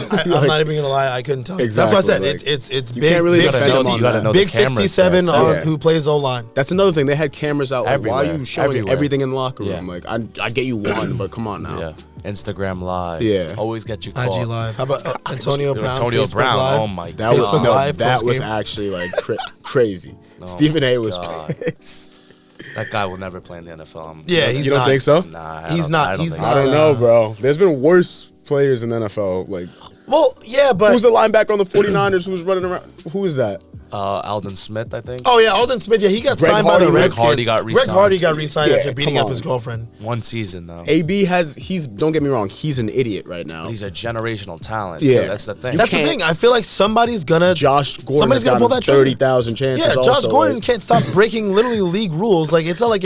not even gonna lie. I couldn't tell. Exactly, That's why I said like, it's you big. can't really big defend him 60, on that. big the cameras 67 there, on too. who plays O line. That's another thing. They had cameras out. Like, why are Everywhere. you showing Everywhere. everything in the locker room? Yeah. Like I get you one, but come on now. Yeah. Instagram Live. Yeah. Always get you caught. IG Live. How about Antonio Brown? Antonio Facebook Brown. Live? Oh my That was Facebook god. Live that was post-game. actually like crazy. Oh Stephen A. was God. pissed. That guy will never play in the NFL. Yeah, he's You don't not. think so? Nah, He's not. He's think not. I don't know, bro. There's been worse players in the NFL. Like, Well, yeah, but who's the linebacker on the 49ers who was running around? Who is that? Alden Smith, I think. oh yeah, Alden Smith. Yeah, he got Greg signed Hardy- by the Greg Redskins. Hardy got Greg re-signed. Hardy got re-signed Yeah, after beating come up on. his girlfriend. One season though. AB don't get me wrong, he's an idiot right now. He's a generational talent. Yeah. So that's the thing. That's the can't- thing. I feel like somebody's gonna. Josh Gordon Somebody's has gonna pull gotten that trigger. 30,000 chances. Yeah, Josh also, Gordon like- can't stop breaking literally league rules. Like it's not like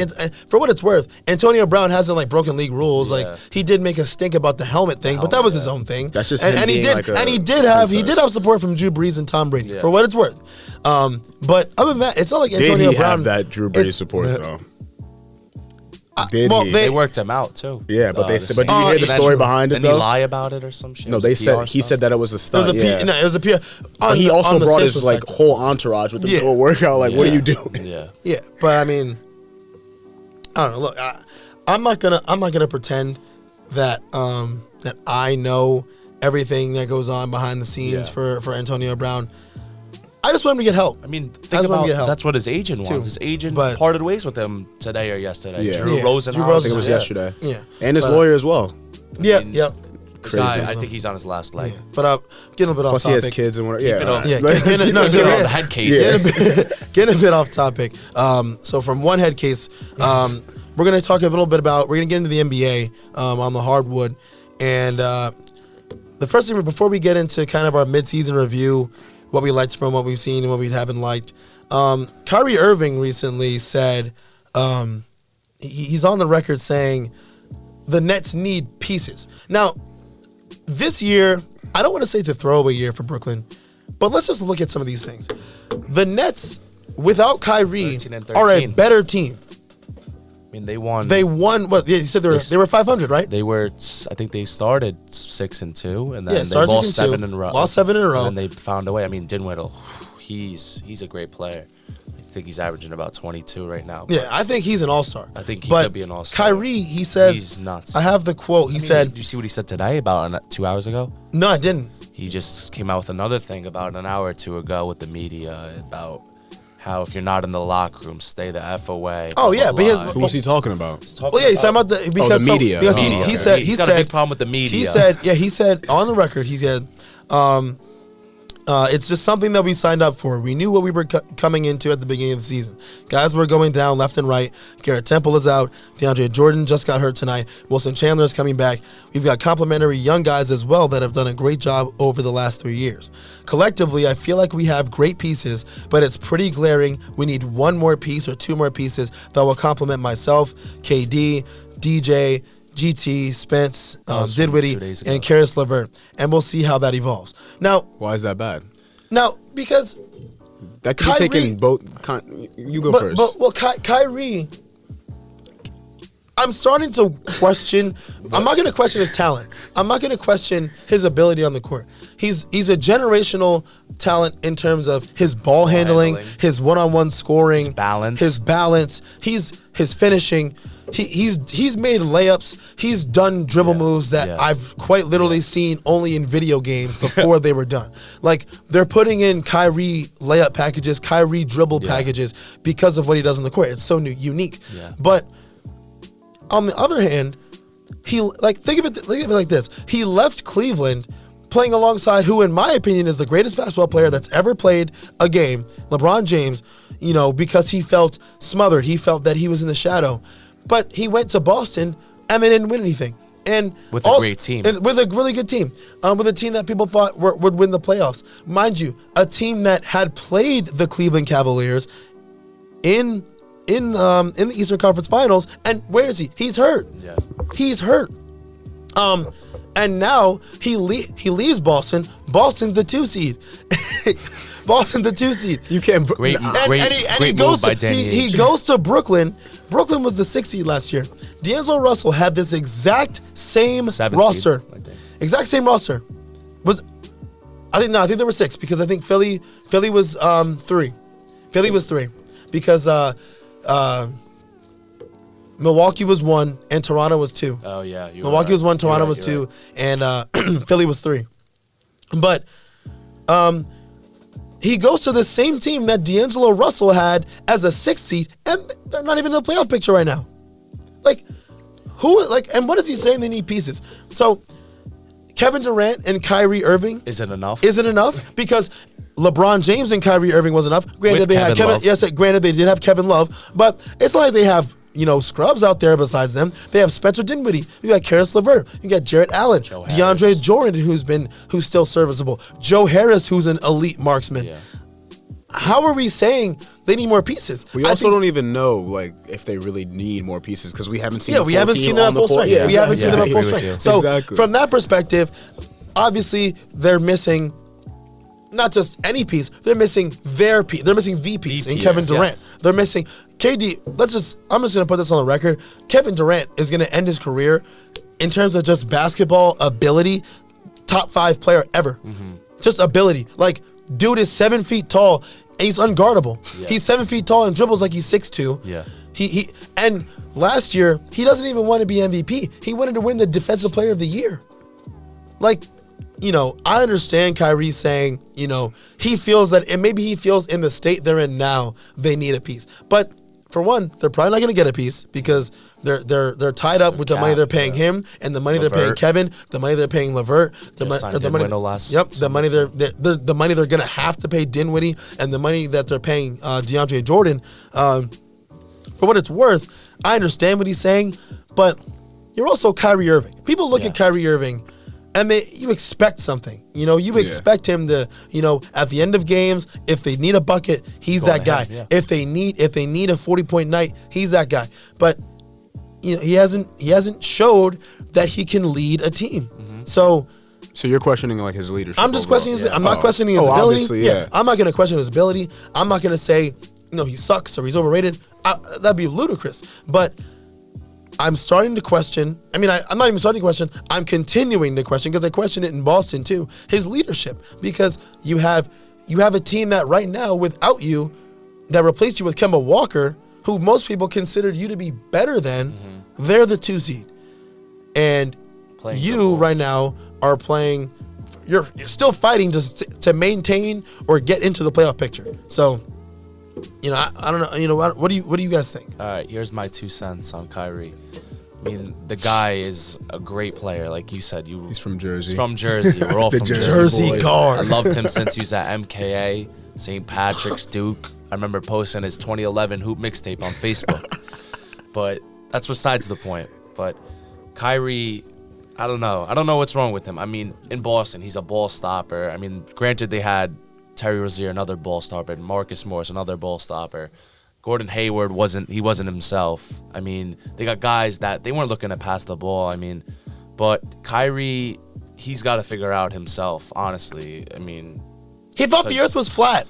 for what it's worth, Antonio Brown hasn't like broken league rules. Yeah. Like he did make a stink about the helmet thing, but that was his own thing. That's just and, him and he being did like a and he did have princess. support from Drew Brees and Tom Brady Yeah. for what it's worth. But other than that, it's not like Did Antonio he Brown have that Drew Brees it's- support though? Did well, he? They worked him out too. Yeah, but they the said. But Saints. did you hear the that's story true. behind it Didn't he though? lie about it or some shit? No, Was they it said PR he stuff? said that it was a It was stunt. a yeah. it was a PR. But he also the brought Saints his like perspective. whole entourage with him Yeah. to a workout. Like, what are Yeah. you doing? Yeah. Yeah, but I mean, I don't know. Look, I'm not gonna pretend that that I know everything that goes on behind the scenes Yeah. for Antonio Brown. I just want him to get help. I mean, That's think what I'm about get help. that's what his agent Too. wants. His agent But- parted ways with him today or yesterday. Yeah. Drew Yeah, Rosenhaus. Drew I think it was Yeah. yesterday. Yeah, And his But, lawyer as well. Yeah, mean, yep. crazy. I think he's on his last leg. Yeah. But getting a bit off Plus, topic. he has kids and whatever. Keep it off. Yeah, Like, getting, no, Keep it getting- on head cases. getting a bit off topic. So from one head case, we're gonna talk a little bit about. We're gonna get into the NBA on the hardwood, and the first thing before we get into kind of our midseason review, what we liked from what we've seen and what we haven't liked. Kyrie Irving recently said he's on the record saying the Nets need pieces. Now, this year, I don't want to say it's a throwaway year for Brooklyn, but let's just look at some of these things. The Nets, without Kyrie, 13 and are a 13. better team. I mean, they won. They won. What? Yeah, you said they were 500, right? They were. I think they started 6-2, and then Yeah, they started lost 6-2, 7 in a row. lost 7 in a row. And then they found a way. I mean, Dinwiddie, he's a great player. I think he's averaging about 22 right now. Yeah, I think he's an all-star. I think he But could be an all-star. Kyrie, he says, He's nuts. I have the quote. He I mean, said, did you see what he said today about 2 hours ago? no, I didn't. He just came out with another thing about an hour or two ago with the media about how if you're not in the locker room, stay the F away. Oh, yeah, blah, blah, because- Who was he talking about? Well, yeah, he's talking about the because the media. because Media. he said He's he got said a big problem with the media. He said on the record, he said, it's just something that we signed up for. We knew what we were coming into at the beginning of the season. Guys were going down left and right. Garrett Temple is out. DeAndre Jordan just got hurt tonight. Wilson Chandler is coming back. We've got complimentary young guys as well that have done a great job over the last 3 years. Collectively, I feel like we have great pieces, but it's pretty glaring. We need one more piece or two more pieces that will complement myself, KD, DJ, GT, Spence, was from 2 Dinwiddie, days ago. and Karis LeVert. And we'll see how that evolves. Now, Why is that bad? because That could Kyrie- be taken both. You go first. Kyrie, I'm starting to question. I'm not going to question his talent. I'm not going to question his ability on the court. He's a generational talent in terms of his ball handling, his one-on-one scoring, his balance. his finishing. He's made layups. He's done dribble moves that I've quite literally seen only in video games before they were done. Like, they're putting in Kyrie layup packages, Kyrie dribble packages because of what he does on the court. It's so unique. Yeah. But on the other hand, think of it like this. He left Cleveland playing alongside who, in my opinion, is the greatest basketball player that's ever played a game, LeBron James, because he felt smothered. He felt that he was in the shadow. But he went to Boston and they didn't win anything. And With a great team. and with a really good team. With a team that people thought would win the playoffs. Mind you, a team that had played the Cleveland Cavaliers in the Eastern Conference Finals. And where is he? He's hurt. Yeah. He's hurt. And now he leaves Boston. Boston's the 2 seed. Boston's the 2 seed. you can't. Great, He great goes move by to Danny he Ainge. goes to Brooklyn. Brooklyn was the 6th seed last year. D'Angelo Russell had this exact same 7th roster. seed, I think. Exact same roster. I think there were 6 because I think Philly was 3. Philly was 3 because Milwaukee was 1 and Toronto was 2. Oh yeah. Milwaukee was 1, Toronto was 2, and Philly was 3. But he goes to the same team that D'Angelo Russell had as a 6th seed, and they're not even in the playoff picture right now. And what is he saying? They need pieces. So Kevin Durant and Kyrie Irving Isn't enough. isn't enough because LeBron James and Kyrie Irving was enough. Granted, With they had Kevin Kevin. Love. Yes, granted they did have Kevin Love, but it's not like they have scrubs out there besides them. They have Spencer Dinwiddie. You got Karis LeVert. You got Jarrett Allen, Joe DeAndre Harris. Jordan, who's still serviceable. Joe Harris, who's an elite marksman. Yeah. How are we saying they need more pieces? We I also think- don't even know if they really need more pieces because we haven't seen. Yeah, the we full haven't team seen them on at the full court. strength. We haven't seen them at I full agree with strength. you. So Exactly. from that perspective, obviously they're missing not just any piece. They're missing their piece. They're missing the piece in piece, Kevin Durant. yes. They're missing KD. I'm just gonna put this on the record. Kevin Durant is gonna end his career in terms of just basketball ability, top 5 player ever. Just ability. Like, dude is 7 feet tall. And he's unguardable. Yeah. He's 7 feet tall and dribbles like he's 6'2". Yeah. He and last year he doesn't even want to be MVP. He wanted to win the Defensive Player of the Year. Like, I understand Kyrie saying, he feels that, and maybe he feels in the state they're in now, they need a piece. But for one, they're probably not going to get a piece because they're tied up with the money they're paying him and the money they're paying Kevin, the money they're paying LeVert, the money. The money the money they're going to have to pay Dinwiddie, and the money that they're paying DeAndre Jordan. For what it's worth, I understand what he's saying, but you're also Kyrie Irving. People look at Kyrie Irving, and you expect something. You expect him to, at the end of games, if they need a bucket, he's that guy. If they need a 40-point night, he's that guy. But he hasn't showed that he can lead a team. Mm-hmm. So you're questioning like his leadership. I'm just questioning. I'm not questioning his ability. Obviously, yeah. I'm not going to question his ability. I'm not going to say he sucks or he's overrated. That'd be ludicrous. But I'm starting to question. I mean, I'm not even starting to question. I'm continuing to question because I questioned it in Boston too. His leadership, because you have a team that right now without you, that replaced you with Kemba Walker, who most people considered you to be better than. Mm-hmm. They're the 2 seed, and you right now are playing. You're still fighting to maintain or get into the playoff picture. So. I don't know. What do you guys think? All right, here's my 2 cents on Kyrie. I mean, the guy is a great player, like you said. He's from Jersey. He's from Jersey. We're all the from Jersey boys. guard. I loved him since he was at MKA, St. Patrick's, Duke. I remember posting his 2011 hoop mixtape on Facebook. But that's besides the point. But Kyrie, I don't know. I don't know what's wrong with him. I mean, in Boston, he's a ball stopper. I mean, granted, they had Terry Rozier, another ball stopper, and Marcus Morris, another ball stopper. Gordon Hayward wasn't himself. I mean, they got guys that they weren't looking to pass the ball. I mean, but Kyrie, he's got to figure out himself, honestly. I mean, he thought the earth was flat.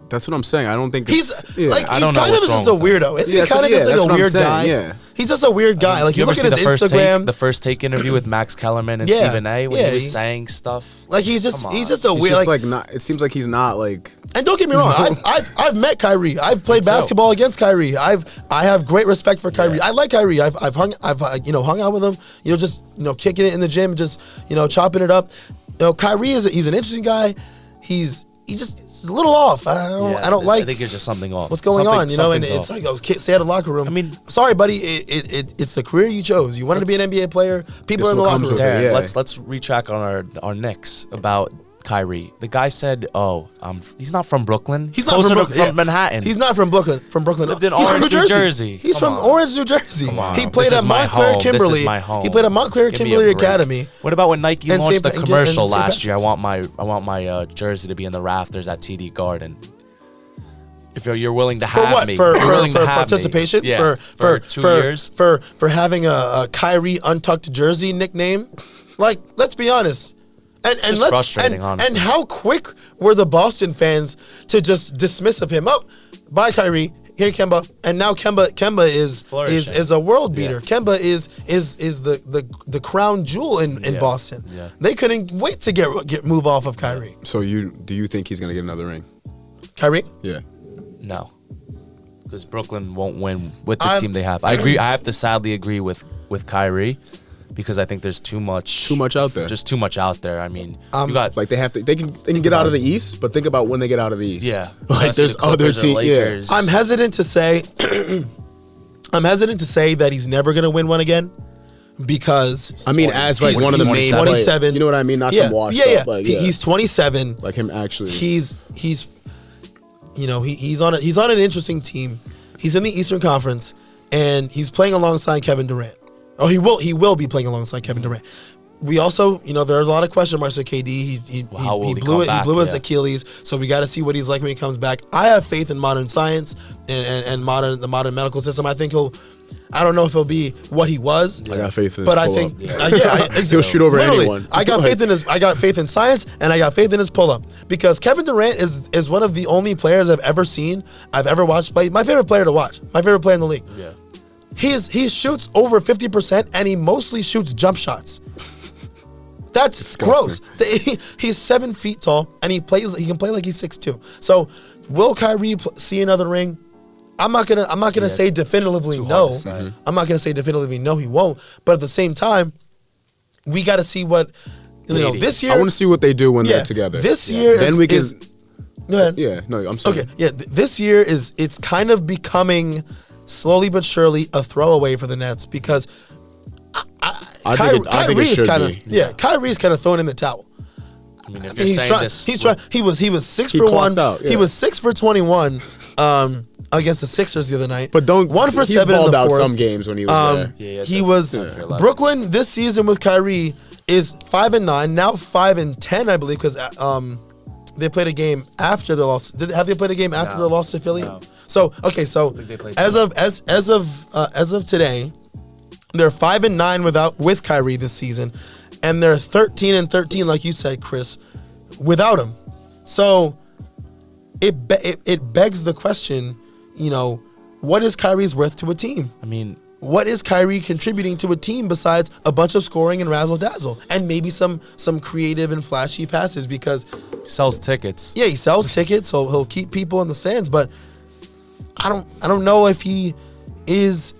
That's what I'm saying. I don't think he's I don't know kind of just a weirdo. Isn't he kind of just like a weird guy? Yeah. He's just a weird guy. Like you look at his Instagram, the first take interview with Max Kellerman and Stephen A. when he was saying stuff. Like he's just a weird. Just like not. It seems like he's not like. And don't get me wrong, I've met Kyrie. I've played basketball against Kyrie. I have great respect for Kyrie. I like Kyrie. I've hung out with him. Just kicking it in the gym, just chopping it up. Kyrie he's an interesting guy. He's a little off. I think there's just something off. What's going on? And it's like, stay out of the locker room. I mean, sorry, buddy. It's the career you chose. You wanted to be an NBA player. People are in the locker room. Darren, let's retrack on our Knicks about Kyrie. The guy said, he's not from Brooklyn. He's not from Manhattan. He's not from Brooklyn. Lived in Orange, New Jersey. He's from Orange, New Jersey. He played at Montclair Kimberly. He played at Montclair Kimberly Academy. What about when Nike launched the commercial last year? I want my jersey to be in the rafters at TD Garden. If you're willing to have me, for participation, for 2 years, for having a Kyrie untucked jersey nickname, like let's be honest. And frustrating, honestly. And how quick were the Boston fans to just dismiss of him? Oh, bye Kyrie. Here Kemba. And now Kemba is a world beater. Yeah. Kemba is the crown jewel in Boston. Yeah. They couldn't wait to move off of Kyrie. So do you think he's gonna get another ring? Kyrie? Yeah. No. Because Brooklyn won't win with the team they have. I agree. I have to sadly agree with Kyrie. Because I think there's too much out there. Just too much out there. I mean, you got like they can get out of the East, but think about when they get out of the East. Yeah, like there's other teams. Yeah. I'm hesitant to say that he's never gonna win one again. Because I mean, as like one of the main 27, you know what I mean? Not some washed up. Like, he's 27. Like him actually. He's on an interesting team. He's in the Eastern Conference and he's playing alongside Kevin Durant. Oh, he will be playing alongside Kevin Durant. We also, there are a lot of question marks with KD. He blew his Achilles, so we got to see what he's like when he comes back. I have faith in modern science and the modern medical system. I think I don't know if he'll be what he was. I got faith in his but I think he'll shoot over anyone. I got faith in science and I got faith in his pull-up because Kevin Durant is one of the only players I've ever watched play. My favorite player to watch. My favorite player in the league. Yeah. He shoots over 50% and he mostly shoots jump shots. That's gross. He's 7 feet tall and he can play like he's 6'2". So will Kyrie see another ring? I'm not gonna say definitively no. I'm not gonna say definitively no, he won't. But at the same time, we got to see what this year. I want to see what they do when they're together. This year, then we can. Go ahead. Yeah, no, I'm sorry. Okay, yeah. This year it's kind of becoming slowly but surely a throwaway for the Nets because I think it should be. Kyrie's kind of thrown in the towel. I mean, if you're saying this, he's trying. He was 6 He for clocked 1. out, yeah. He was 6 for 21 against the Sixers the other night. But don't 1 for he's 7 in balled the out fourth. some games when he was there. Yeah, He was Brooklyn this season with Kyrie is 5-9, now 5-10, I believe, because they played a game after the loss. Have they played a game after No. the loss to Philly? No. So okay, so think they played as of today, they're 5-9 with Kyrie this season, and they're 13-13, like you said, Chris, without him. So it begs the question, you know, what is Kyrie's worth to a team? I mean, What is Kyrie contributing to a team besides a bunch of scoring and razzle dazzle and maybe some creative and flashy passes? Because sells tickets. yeah, he sells tickets, so he'll keep people in the stands. But I don't know if he is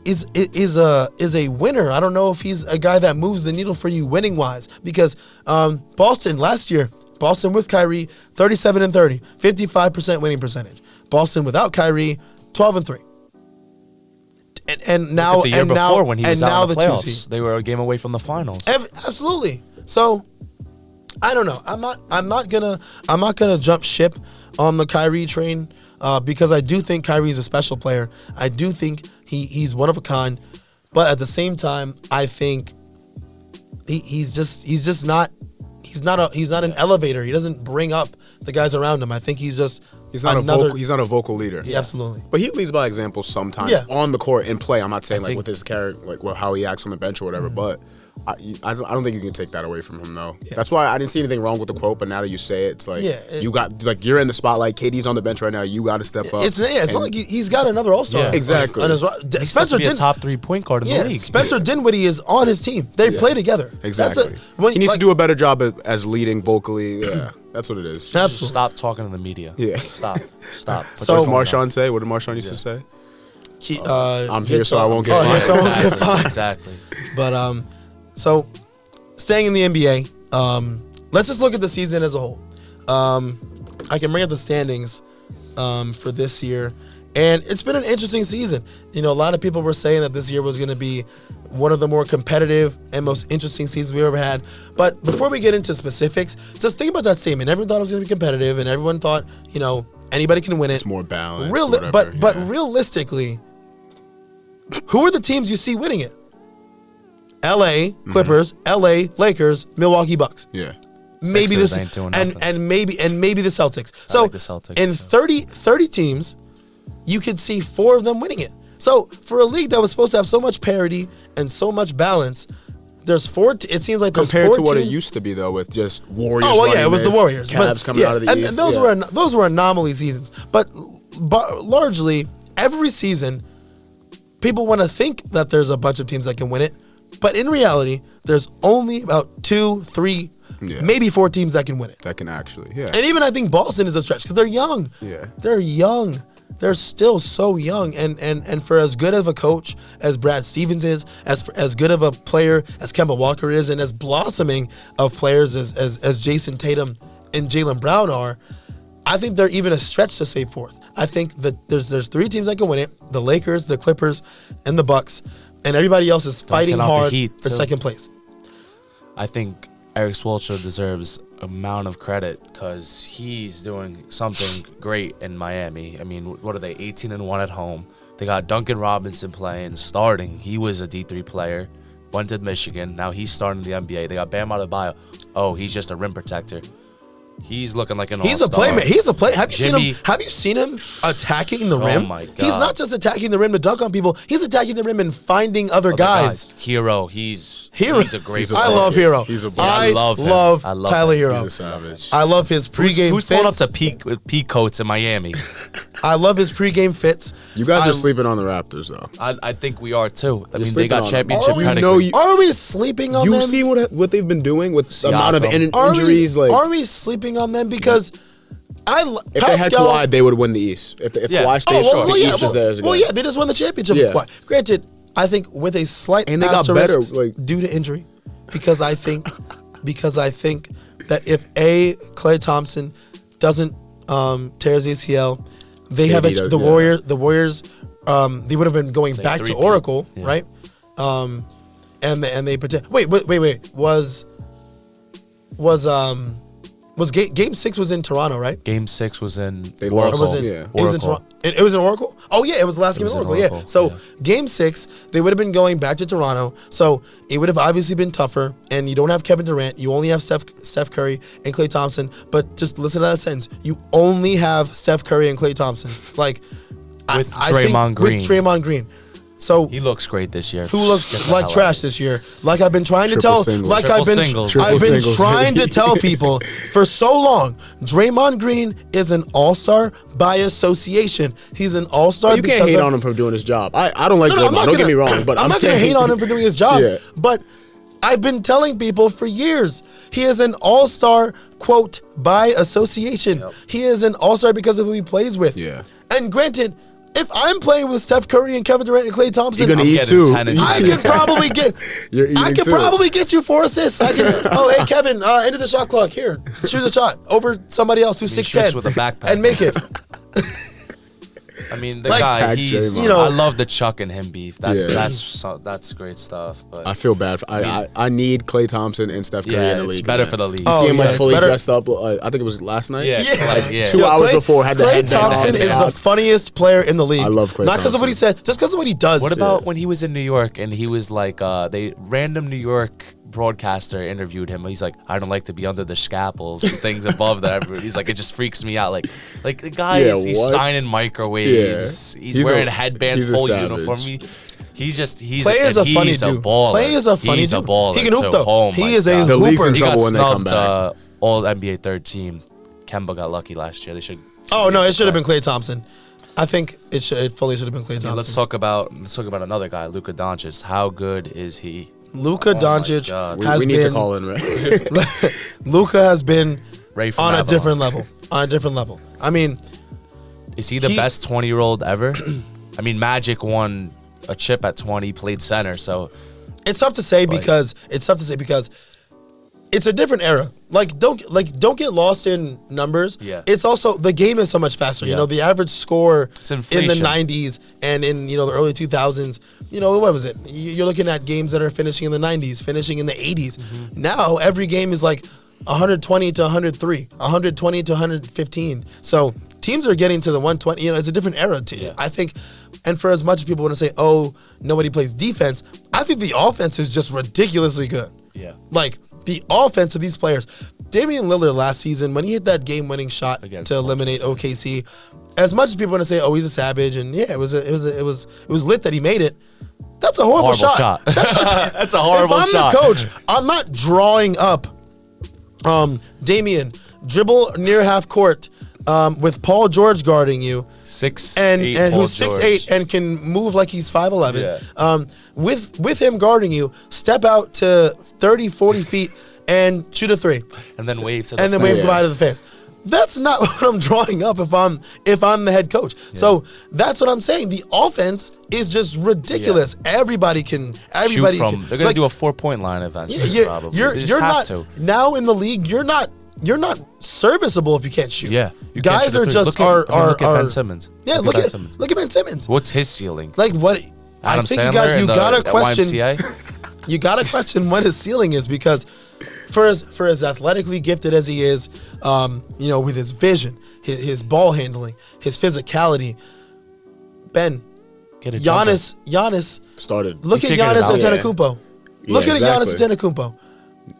a winner. I don't know if he's a guy that moves the needle for you winning wise. Because Boston last year, Boston with Kyrie, 37-30, 55% winning percentage. Boston without Kyrie, 12-3. And now, Look at the year before when he was out in the two playoffs, seed. they were a game away from the finals. Absolutely. So I don't know. I'm not gonna jump ship on the Kyrie train because I do think Kyrie is a special player. I do think he's one of a kind, but at the same time, I think he's just not an elevator. He doesn't bring up the guys around him. I think he's just He's not a vocal leader. Yeah, absolutely. But he leads by example sometimes on the court in play. I'm not saying like with his character, like how he acts on the bench or whatever. But I don't think you can take that away from him though. Yeah. That's why I didn't see anything wrong with the quote. But now that you say it, it's like you got like you're in the spotlight. KD's on the bench right now. You got to step up. It's not like he's got another All-Star. Yeah. Exactly. On his, He's supposed to be a top 3 point guard in the league. Spencer Dinwiddie is on his team. They play together. Exactly. He needs to do a better job as leading vocally. Yeah. That's what it is. Absolutely. Just stop talking to the media. Yeah. Stop. So- What does Marshawn say? What did Marshawn used to say? I'm here so I won't get fined. So I won't get Exactly. fined. Exactly. But so staying in the NBA, let's just look at the season as a whole. I can bring up the standings for this year, and it's been an interesting season. You know, a lot of people were saying that this year was going to be one of the more competitive and most interesting seasons we ever had. But before we get into specifics, just think about that statement. Everyone thought it was going to be competitive, and everyone thought, you know, anybody can win it. It's more balanced. But realistically, who are the teams you see winning it? LA Clippers, LA Lakers, Milwaukee Bucks. Yeah. Maybe Sixers this ain't doing and nothing. maybe the Celtics. So like the Celtics, in too. 30 teams, you could see 4 of them winning it. So for a league that was supposed to have so much parity and so much balance, there's 4. It seems like there's Compared 4 to what it teams. used to be though, with just Warriors. Oh well, yeah, running it was the this, Warriors. Cavs coming out of the and East. those were anomaly seasons. But largely every season, people want to think that there's a bunch of teams that can win it, but in reality, there's only about 2, 3, maybe 4 teams that can win it. that can actually, yeah. And even I think Boston is a stretch because they're young. Yeah. They're young. They're still so young. And for as good of a coach as Brad Stevens is, as good of a player as Kemba Walker is, and as blossoming of players as Jason Tatum and Jaylen Brown are, I think they're even a stretch to say 4th. I think that there's 3 teams that can win it: the Lakers, the Clippers, and the Bucks. And everybody else is fighting count out the hard Heat, for too. second place. I think Eric Spoelstra deserves amount of credit because he's doing something great in Miami. I mean, what are they, 18-1 at home? They got Duncan Robinson playing, starting. He was a D3 player, went to Michigan. Now he's starting the NBA. They got Bam Adebayo. Oh, he's just a rim protector. He's looking like an He's a all-star. playmate. He's a play. Have Jimmy- you seen him attacking the rim? my God. He's not just attacking the rim to dunk on people. He's attacking the rim and finding other guys. Hero. He's a great I player. love Hero. He's a I I love him. love I love Tyler him. Hero. He's a savage. I love his pregame Who's fits. pulling up to peak coats in Miami? I love his pregame fits. You guys I- are sleeping on the Raptors though. I think we are too. I mean, they sleeping got on them. championship Are we, pedigree. are we sleeping on You them? see what they've been doing with the amount of Siakam. injuries. Are we sleeping on them? Because If they had Kawhi, they would win the East. If Yeah. Kawhi stays, the East is well, theirs again. well, yeah, they just won the championship. Yeah. With Kawhi. Granted, I think with a slight And they got better, asterisk like- due to injury, because I think that if Klay Thompson doesn't tear his ACL, they have KD does, the yeah. Warriors. They would have been going Like back to 3-peat. Oracle, Yeah. right? And they wait. Was game 6 was in Toronto, right? Game 6 was in They Oracle. lost. Or was it? Yeah. It was in Oracle. Toronto. It was in Oracle. Oh yeah, it was the last game was in in Oracle. Yeah. Oracle, So yeah. game 6, they would have been going back to Toronto. So it would have obviously been tougher. And you don't have Kevin Durant. You only have Steph Curry and Klay Thompson. But just listen to that sentence. You only have Steph Curry and Klay Thompson. Like With I think Draymond Green. With Draymond Green. So He looks great this year. who Get looks the like hell trash out. this year? Like I've been trying to Triple tell, singles. like Triple I've been, singles. Triple I've been singles. trying to tell people for so long. Draymond Green is an all-star by association. He's an all-star. You can't hate on him for doing his job. I don't like No, I'm Draymond. not Don't get gonna- me wrong, but I'm not going to saying- hate on him for doing his job. Yeah. But I've been telling people for years he is an all-star, quote, by association. Yep. He is an all-star because of who he plays with. Yeah. And granted, if I'm playing with Steph Curry and Kevin Durant and Klay Thompson, You're gonna I'm eat getting too. 10 and I 10. could probably get. You're eating I could too. probably get you 4 assists. I can. Oh, hey Kevin, end of the shot clock. Here, shoot the shot over somebody else who's He 6'10" shoots with a backpack. and make it. I mean, the Like- guy, Pack he's. Draymond. You know- I love the Chuck and him beef. That's Yeah. that's great stuff. But I feel bad. I need Klay Thompson and Steph Curry yeah, in the it's league. better man. for the league. Oh, See him yeah, like it's fully better. dressed up. I think it was last night. Yeah. Like, yeah. 2 hours before had the Klay headband. Thompson had is the socks. funniest player in the league. I love Klay Not because of what he Thompson. said, just because of what he does. What about when he was in New York and he was like, they random New York broadcaster interviewed him. He's like, I don't like to be under the scalpels, things above that. He's like, it just freaks me out. Like the guy Yeah, is he's what? signing microwaves. Yeah. He's He's wearing a- headbands, he's a full savage. uniform. He's Klay is a funny he's dude. a baller. Klay is a funny he's dude. a baller. He can hoop too. though. Oh He my is a God. The league's hooper. in He trouble got when they come snubbed back. all NBA third team. Kemba got lucky last year. They should. Oh no, it should have been Klay Thompson. I think it fully should have been Klay Thompson. Yeah, let's talk about another guy, Luka Doncic. How good is he? Luka Oh my Doncic God. has We need been. to call in, right? Luka has been Ray from on a Avalon. different level. On a different level. I mean, Is he the best 20-year-old ever? I mean, Magic won a chip at 20, played center, so it's tough to say Like- because it's a different era. Don't get lost in numbers. Yeah. It's also the game is so much faster. You Yeah. know, the average score It's in inflation. the 90s and in the early 2000s, what was it? You're looking at games that are finishing in the 90s, finishing in the 80s. Mm-hmm. Now every game is like 120 to 103, 120 to 115. So teams are getting to the 120. It's a different era to Yeah. I think. And for as much as people want to say, oh, nobody plays defense, I think the offense is just ridiculously good. yeah. Like the offense of these players. Damian Lillard last season, when he hit that game-winning shot Against to eliminate OKC, as much as people want to say, "Oh, he's a savage," and yeah, it was lit that he made it. That's a horrible, Horrible shot. shot. That's a horrible if I'm shot. the coach, I'm not drawing up Damian dribble near half court with Paul George guarding you. 6'8", And Paul who's 6'8" George. and can move like he's 5'11". Yeah. With him guarding you, step out to 30, 40 feet and shoot a three, and then wave to the and then fans. wave goodbye to the fans. That's not what I'm drawing up if I'm the head coach. So that's what I'm saying. The offense is just ridiculous. Everybody can. Everybody Shoot from. can, They're gonna do a 4-point line eventually. Yeah, probably. you're They just you're have not to. now in the league. You're not serviceable if you can't shoot. Yeah. You can't guys shoot the are three. look Look at are Ben Simmons. Yeah, Look look Ben Simmons. at Ben Simmons. What's his ceiling? Like what? I Adam think Sandler you in gotta the question. YMCA? You gotta question what his ceiling is because, for as athletically gifted as he is, with his vision, his ball handling, his physicality, Ben, Get a jumper. Giannis. Started. Look He at figured it Giannis out. Antetokounmpo. Yeah, Look at exactly. Giannis Antetokounmpo.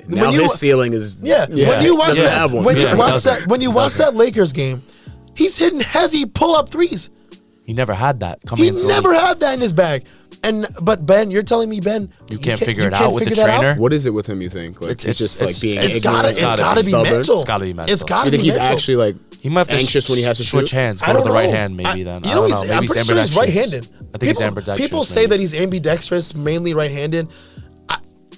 Now When you- his ceiling is When you watch doesn't that, have one. when Yeah, you he watch doesn't. that, when you watch that Lakers game, he's hitting hezzy pull-up threes. He never had that coming He into the never league. had that in his bag. But Ben, you're telling me, Ben, You can't you figure it can't out with the figure that out? trainer? What is it with him? You think? Like It's- it's just it's- like being it's ignorant, It's gotta gotta be stubborn? mental. It's gotta be mental. It's gotta You think be he's mental. actually like He might have to anxious when he has to switch shoot? hands, I go to don't the right know. hand, maybe then. You I know, don't know. Maybe I'm he's pretty sure he's ambidextrous. right-handed. I think he's ambidextrous. People say maybe. that he's ambidextrous, mainly right-handed.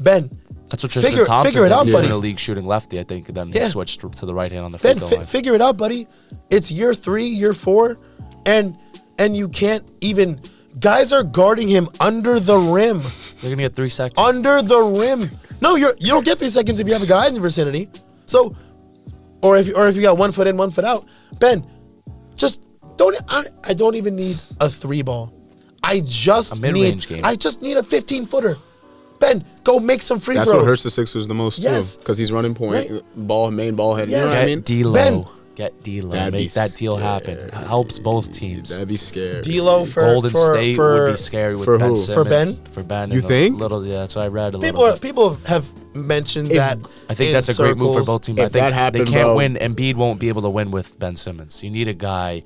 Ben, That's what Tristan figure Thompson it did. out, He was buddy. in the league shooting lefty, I think. Then Yeah. he switched to the right hand on the free Ben, throw line. figure it out, buddy. It's year 3, year 4, and you can't even. Guys are guarding him under the rim. They're gonna get 3 seconds. Under the rim. No, you don't get 3 seconds if you have a guy in the vicinity. So or if you got 1 foot in, 1 foot out, Ben, just don't. I don't even need a 3-ball. I just A mid-range game. I just need a 15-footer. Ben, go make some free That's throws. what hurts the Sixers the most Yes. too, because he's running point, Right. main ball head. You know Yes. what I Get mean? D'Lo. Ben. Get D'Lo. That'd be Make that deal happen. scary. Helps both teams. That'd be scary. D'Lo for Golden for, State for, would be scary with for Ben who? Simmons. For Ben? For Ben. You and a think? Little, yeah, that's what I read a people little bit. people have mentioned that. I think in that's a great move for circles. both teams. I If think that happened, they can't bro- win. Embiid won't be able to win with Ben Simmons. You need a guy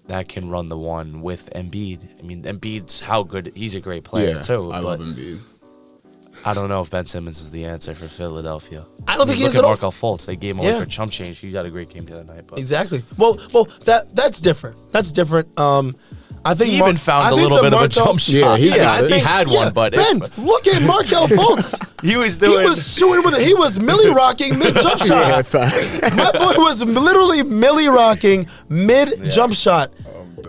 that can run the one with Embiid. I mean, Embiid's how good. He's a great player Yeah, too. I but love Embiid. I don't know if Ben Simmons is the answer for Philadelphia. I don't think he look is at at all. Markel Fultz. They gave him away Yeah. for chump change. He had a great game the other night. But Exactly. Well, that's different. That's different. I think he even found a little bit of a jump shot. Yeah, he got it. He had one, but Ben, look at Markel Fultz. he was He doing. was shooting with it. He was millie rocking mid jump Yeah, shot. fact. My boy was literally millie rocking mid jump shot.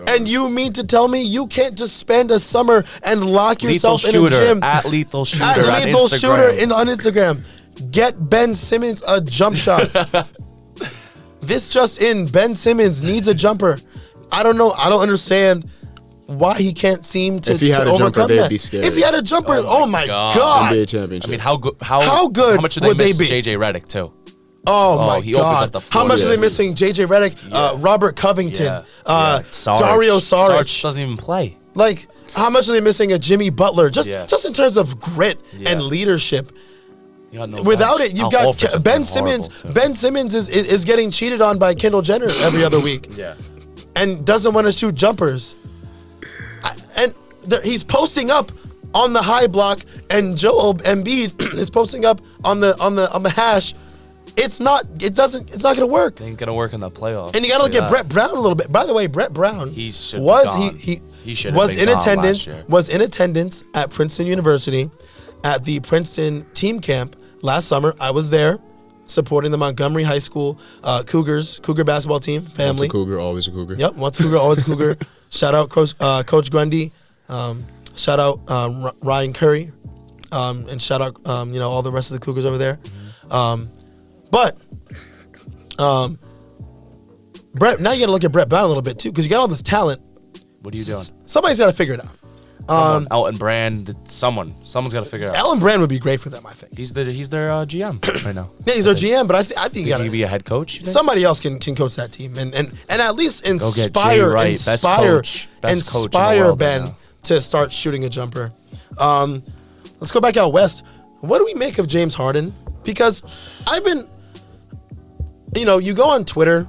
And you mean to tell me you can't just spend a summer and lock Lethal yourself in shooter a gym at lethal shooter at on lethal Instagram. shooter on Instagram? Get Ben Simmons a jump shot. This just in, Ben Simmons needs a jumper. I don't know. I don't understand why he can't seem to, If he had to a jumper, overcome they'd that. be scared. If he had a jumper, oh my God. NBA championship. I mean, how good? How good How much did they would they miss be? JJ Redick too? Oh my he opens up God! the How floor. much are they Yeah. missing? JJ Redick, Robert Covington, Dario Saric. Sarge doesn't even play. Like, how much are they missing? A Jimmy Butler? Just in terms of grit Yeah. and leadership. You got no Without bench. it, you've Al got Horford's Ben been Simmons. horrible, too. Ben Simmons is getting cheated on by Kendall Jenner every other week, Yeah. and doesn't want to shoot jumpers. He's posting up on the high block, and Joel Embiid is posting up on the hash. It's not going to work. It ain't gonna work in the playoffs. And you got to look at Brett Brown a little bit. By the way, Brett Brown He should be was gone. he should have was been in gone attendance last year. was in attendance at Princeton University at the Princeton team camp last summer. I was there supporting the Montgomery High School Cougar basketball team Once family. a Cougar, always a Cougar. Yep, once a Cougar, always a Cougar. Shout out Coach Grundy. Shout out Ryan Curry, and shout out all the rest of the Cougars over there. But Brett, now you got to look at Brett Brown a little bit too, because you got all this talent. What are you doing? Somebody's got to figure it out. Elton Brand. Someone's got to figure it out. Ellen Brand would be great for them, I think. He's their GM right now. Yeah, he's our GM, but I think you Can got he be to. a head coach? you think? Somebody else can coach that team and at least Go get Jay inspire Wright, best coach in the world right Ben now. to start shooting a jumper. Let's go back out west. What do we make of James Harden? Because I've been, you go on Twitter,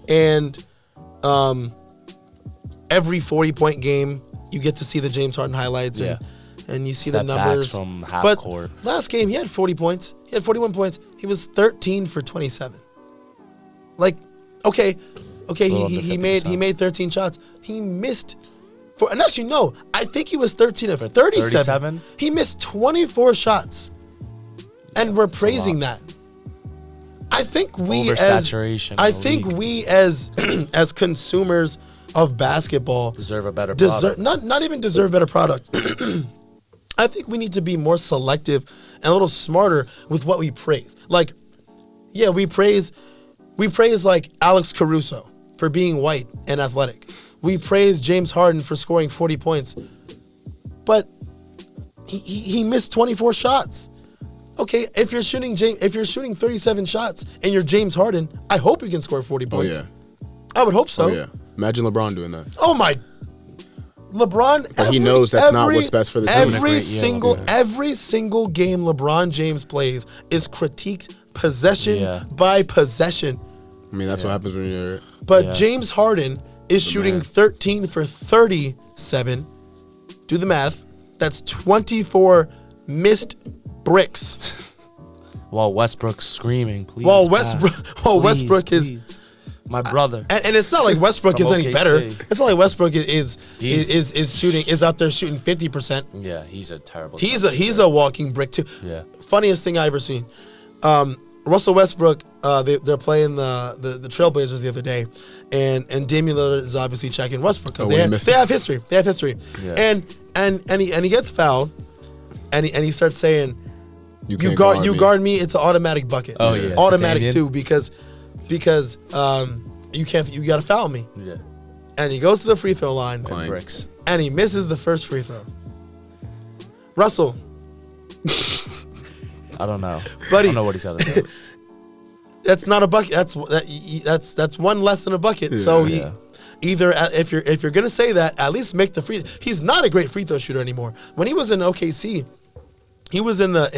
and every 40-point game you get to see the James Harden highlights and you see the Step backs numbers. from half but court. last game he had 40 points. He had 41 points. He was 13 for 27. Like, okay, Little under he 50%. made 13 shots. He missed and actually no, I think he was 13 of 37. 37? He missed 24 shots. And we're praising lot. that. I think we Oversaturation in I the think league. we as as consumers of basketball Deserve a better product. not even deserve better product. I think we need to be more selective and a little smarter with what we praise. Like, yeah, we praise like Alex Caruso for being white and athletic. We praise James Harden for scoring 40 points. But he missed 24 shots. Okay, if you're shooting 37 shots and you're James Harden, I hope you can score 40 Oh points. yeah. I would hope so. Oh yeah. Imagine LeBron doing that. Oh my! LeBron. But he knows that's not what's best for the team. Every Yeah. single game LeBron James plays is critiqued possession by possession. I mean, that's what happens when you're. But Yeah. James Harden is shooting man. 13 for 37. Do the math. That's 24 missed bricks. While Westbrook's screaming, please. While pass. Westbrook is. Please. My brother. And it's not like Westbrook From is any OKC. better. It's not like Westbrook is out there shooting 50%. Yeah, he's a terrible. He's a walking brick too. Yeah. Funniest thing I ever seen. Russell Westbrook. They're playing the Trailblazers the other day, and Damian Lillard is obviously checking Westbrook because they have history. They have history. Yeah. And he gets fouled, and he starts saying, You you can't guard guard you me. guard me. It's an automatic bucket. Oh, yeah. automatic Damian? too because you can't you got to foul me. Yeah. And he goes to the free throw line Clank. Bricks. and he misses the first free throw. Russell, I don't know. Buddy. I don't know what he's got to do. that's not a bucket. That's one less than a bucket. So he, Yeah. either if you're gonna say that, at least make the free. He's not a great free throw shooter anymore. When he was in OKC, he was in the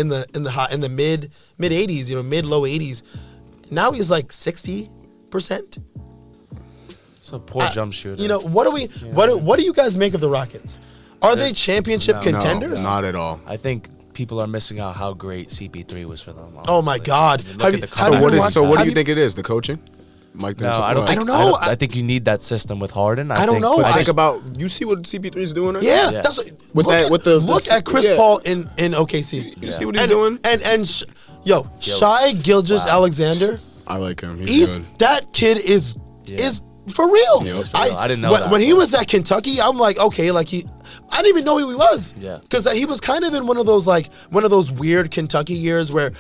mid 80s, mid low 80s. Now he's like 60%. So poor jump shooter. What do you guys make of the Rockets? Are they championship No. contenders? No, not at all. I think people are missing out how great CP3 was for them. Oh my honestly. God! I mean, Have look you- at the have comeback. you So what watched- is? So what do have you you- think it is? The coaching? Mike No, D'Antoni? I don't think. I don't know. I think you need that system with Harden. I don't think, know. but I Think just- about you see what CP3 is doing right Yeah, now? Yeah. that's With look that- at Chris yeah. Paul in OKC. You see what he's doing? Shai Gilgeous Alexander. I like him. He's He's good. that kid is Yeah. for real. Yeah, that's for real. I didn't know that. when he was at Kentucky. I'm like, okay, like I didn't even know who he was. Yeah. because he was kind of in one of those weird Kentucky years where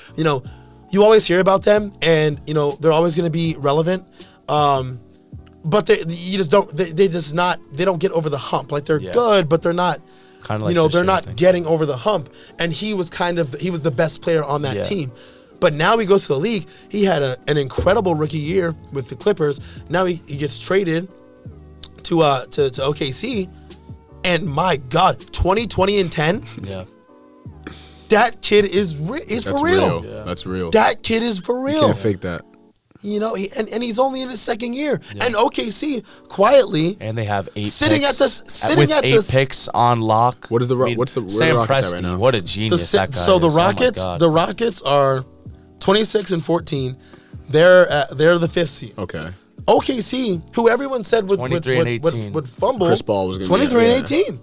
you always hear about them and they're always going to be relevant. But they don't get over the hump. Like they're Yeah. good, but they're not. Kind of like they're this year, I not think. getting over the hump. And he was the best player on that Yeah. team. But now he goes to the league. He had an incredible rookie year with the Clippers. Now he gets traded to OKC. And my God, 20 and 10. Yeah. That kid is That's for real. Yeah. That's real. That kid is for You real. can't fake that. And he's only in his second year. And OKC quietly And they have 8 Sitting picks. at this- sitting with at 8 this- picks on lock. What is the Ro- what's the- where Sam the Rockets Presti? at right now? What a genius that guy so the is. Oh my Rockets, God. the Rockets are 26 and 14. They're the 5th seed. Okay. OKC, who everyone said would 23 and 18. would fumble. Chris Paul was gonna be 23 and yeah. 18.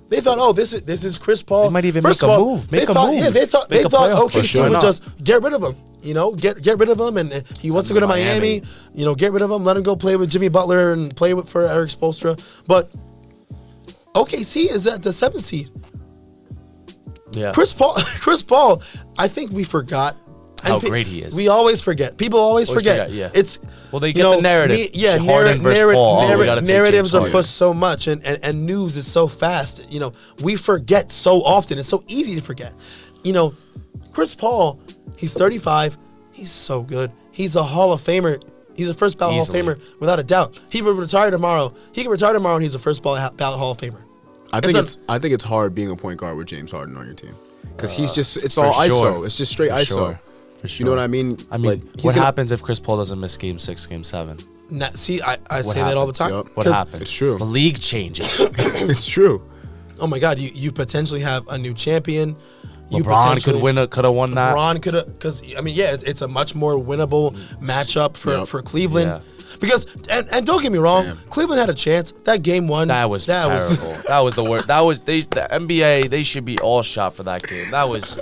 They thought, oh, this is Chris Paul. They might even First make of a all, move. They Make a thought, move. yeah, they thought Make a playoff OKC push. Why would not? just get rid of him. Get rid of him, and he wants to go to him to Miami. Miami. Get rid of him. Let him go play with Jimmy Butler and play for Eric Spoelstra. But OKC is at the 7th seed. Yeah. Chris Paul. I think we forgot How pe- great he is. We always forget. People always forget. forget, yeah. It's Well, they get the narrative. Harden versus narrat- Paul. Oh, we narrat- gotta take narratives James are pushed so much, and news is so fast. We forget so often. It's so easy to forget. Chris Paul, he's 35. He's so good. He's a Hall of Famer. He's a first ballot Easily. Hall of Famer without a doubt. He would retire tomorrow. He can retire tomorrow, and he's a first ballot Hall of Famer. I think it's hard being a point guard with James Harden on your team because he's just it's all for ISO. sure. It's just straight For ISO. sure. For sure. You know what I mean? I mean, Like, he's what gonna- happens if Chris Paul doesn't miss Game 6, Game 7? See, I say that all the happens? time. Yup. What 'Cause- happens? It's true. The league changes. It's true. Oh my God, you potentially have a new champion. You LeBron potentially- could have won that. LeBron could have, because it's a much more winnable matchup Yep. for Cleveland. Yeah. Because and don't get me wrong, Damn. Cleveland had a chance. That game one, That was terrible. That was the worst. The NBA. They should be all shot for that game. That was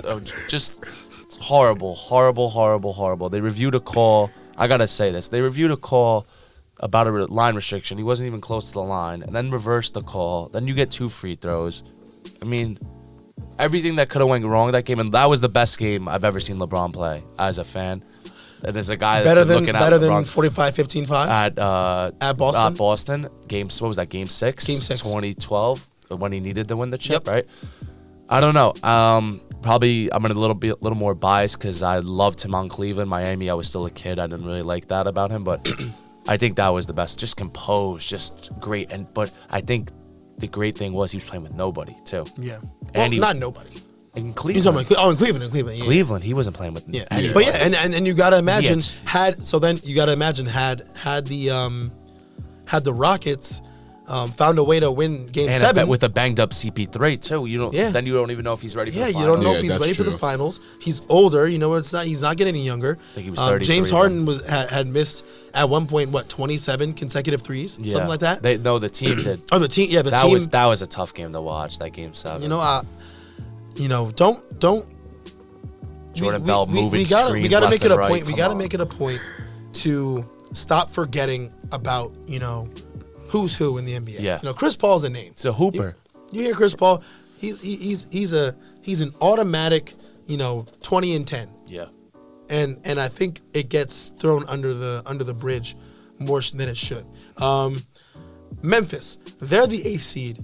just horrible, horrible, horrible, horrible. They reviewed a call. I gotta say this. They reviewed a call about a line restriction. He wasn't even close to the line, and then reversed the call. Then you get 2 free throws. I mean, everything that could have went wrong that game, and that was the best game I've ever seen LeBron play as a fan. And as a guy that's better been than looking better at than LeBron 45-15-5 at Boston. Boston. What was that? Game 6? Game 6. 2012 when he needed to win the chip, Yep. right? I don't know. Probably I'm a little more biased because I loved him on Cleveland. Miami, I was still a kid. I didn't really like that about him, but I think that was the best. Just composed, just great. But I think the great thing was he was playing with nobody too. Yeah, And he- not nobody. In You Cleveland, talking about in Cleveland, yeah. Cleveland, he wasn't playing with Yeah, anybody. but yeah, and you gotta imagine Yes. had the Rockets found a way to win Game and 7 with a banged up CP3 too. Yeah. Then you don't even know if he's ready for Yeah, the you don't know finals. if he's that's ready for the true. finals. He's older. He's not getting any younger. I think he was 33 James then. Harden had missed at one point 27 consecutive threes, Yeah. something like that. The team did. Oh, the team. Yeah, the that team. was a tough game to watch. That Game 7. Don't. Jordan Bell moving we gotta screens make left it a and right. point. We Come gotta on. make it a point to stop forgetting about who's who in the NBA. Yeah. Chris Paul's a name. He's a hooper. You hear Chris Paul? He's an automatic 20-10. Yeah. And I think it gets thrown under the bridge more than it should. Memphis, they're the 8th seed.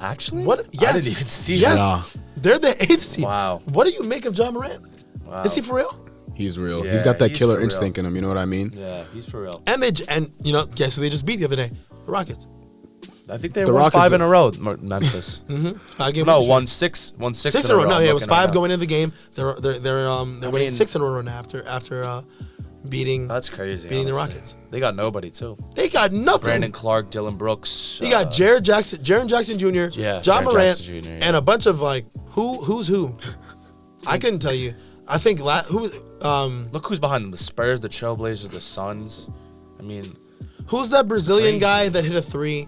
Actually? What? Yes. I didn't even see yes. that. They're the 8th seed. Wow. What do you make of John Morant? Wow. Is he for real? He's real. Yeah, he's got that he's killer for real. instinct in him. You know what I mean? Yeah, he's for real. And guess who they just beat the other day? The Rockets. I think they The won Rockets 5 are- in a row, Memphis. No, Won six in in a row. No, I'm yeah, it was looking right 5 now. going into the game. They're winning mean- 6 in a row now after beating That's crazy. beating the honestly. Rockets. They got nobody too. They got nothing. Brandon Clark, Dylan Brooks. You got Jaren Jackson Jr., Yeah, John Jaren Morant, Jackson Jr., yeah. and a bunch of like who's who. I couldn't tell you. I think Look who's behind them: the Spurs, the Trailblazers, the Suns. I mean, who's that Brazilian Crazy. guy that hit a 3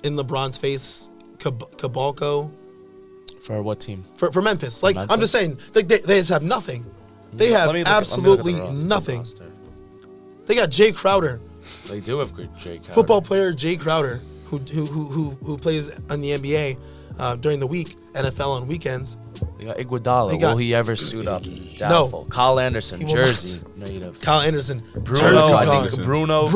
in LeBron's face? Cabalco for what team? for Memphis. Like I'm Memphis? just saying, like they just have nothing. They have Let me look at- absolutely let me look at the nothing. roster. They got Jay Crowder, They do have good Jake. football player Jay Crowder, who plays in the NBA during the week, NFL on weekends. They got Iguodala. They got- Will he ever suit up? No. Doubtful. Kyle Anderson, He will Jersey, native. Kyle Anderson, Bruno, Jersey I dog. think Bruno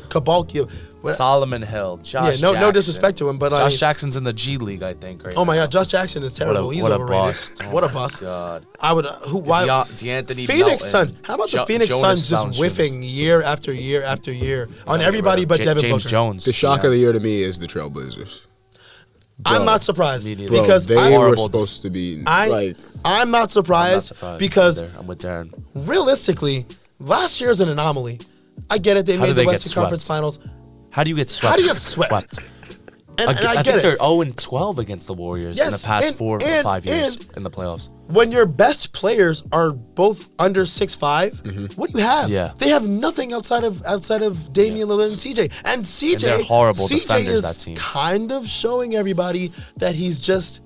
Cabalcio. What- Solomon Hill, Josh Yeah, Jackson. no disrespect to him, but I Josh mean, Jackson's in the G League, I think. Right oh my now. God, Josh Jackson is terrible. He's what a overrated. bust. Oh What a my bust. God. I would why D'Anthony Phoenix Melton, Sun. How about the Phoenix Jonas Suns just Valanciunas. whiffing year after year after year on everybody but Devin James Booker? Jones. The shock Yeah. of the year to me is the Trailblazers. I'm not surprised Me neither. Bro, because they were horrible supposed to be I'm like not I'm not surprised surprised because either. I'm with Darren. realistically, last year's an anomaly. I get it. They How made did the they get Western Conference swept? Finals. How do you get swept? How do you get swept? And I think get it. they're 0-12 against the Warriors in the Yes, past and- 4 or and- 5 years and- in the playoffs. When your best players are both under 6'5", what do you have? Yeah. They have nothing outside of Damian Lillard and CJ. And CJ, And they're horrible CJ defenders, is that team. kind of showing everybody that he's just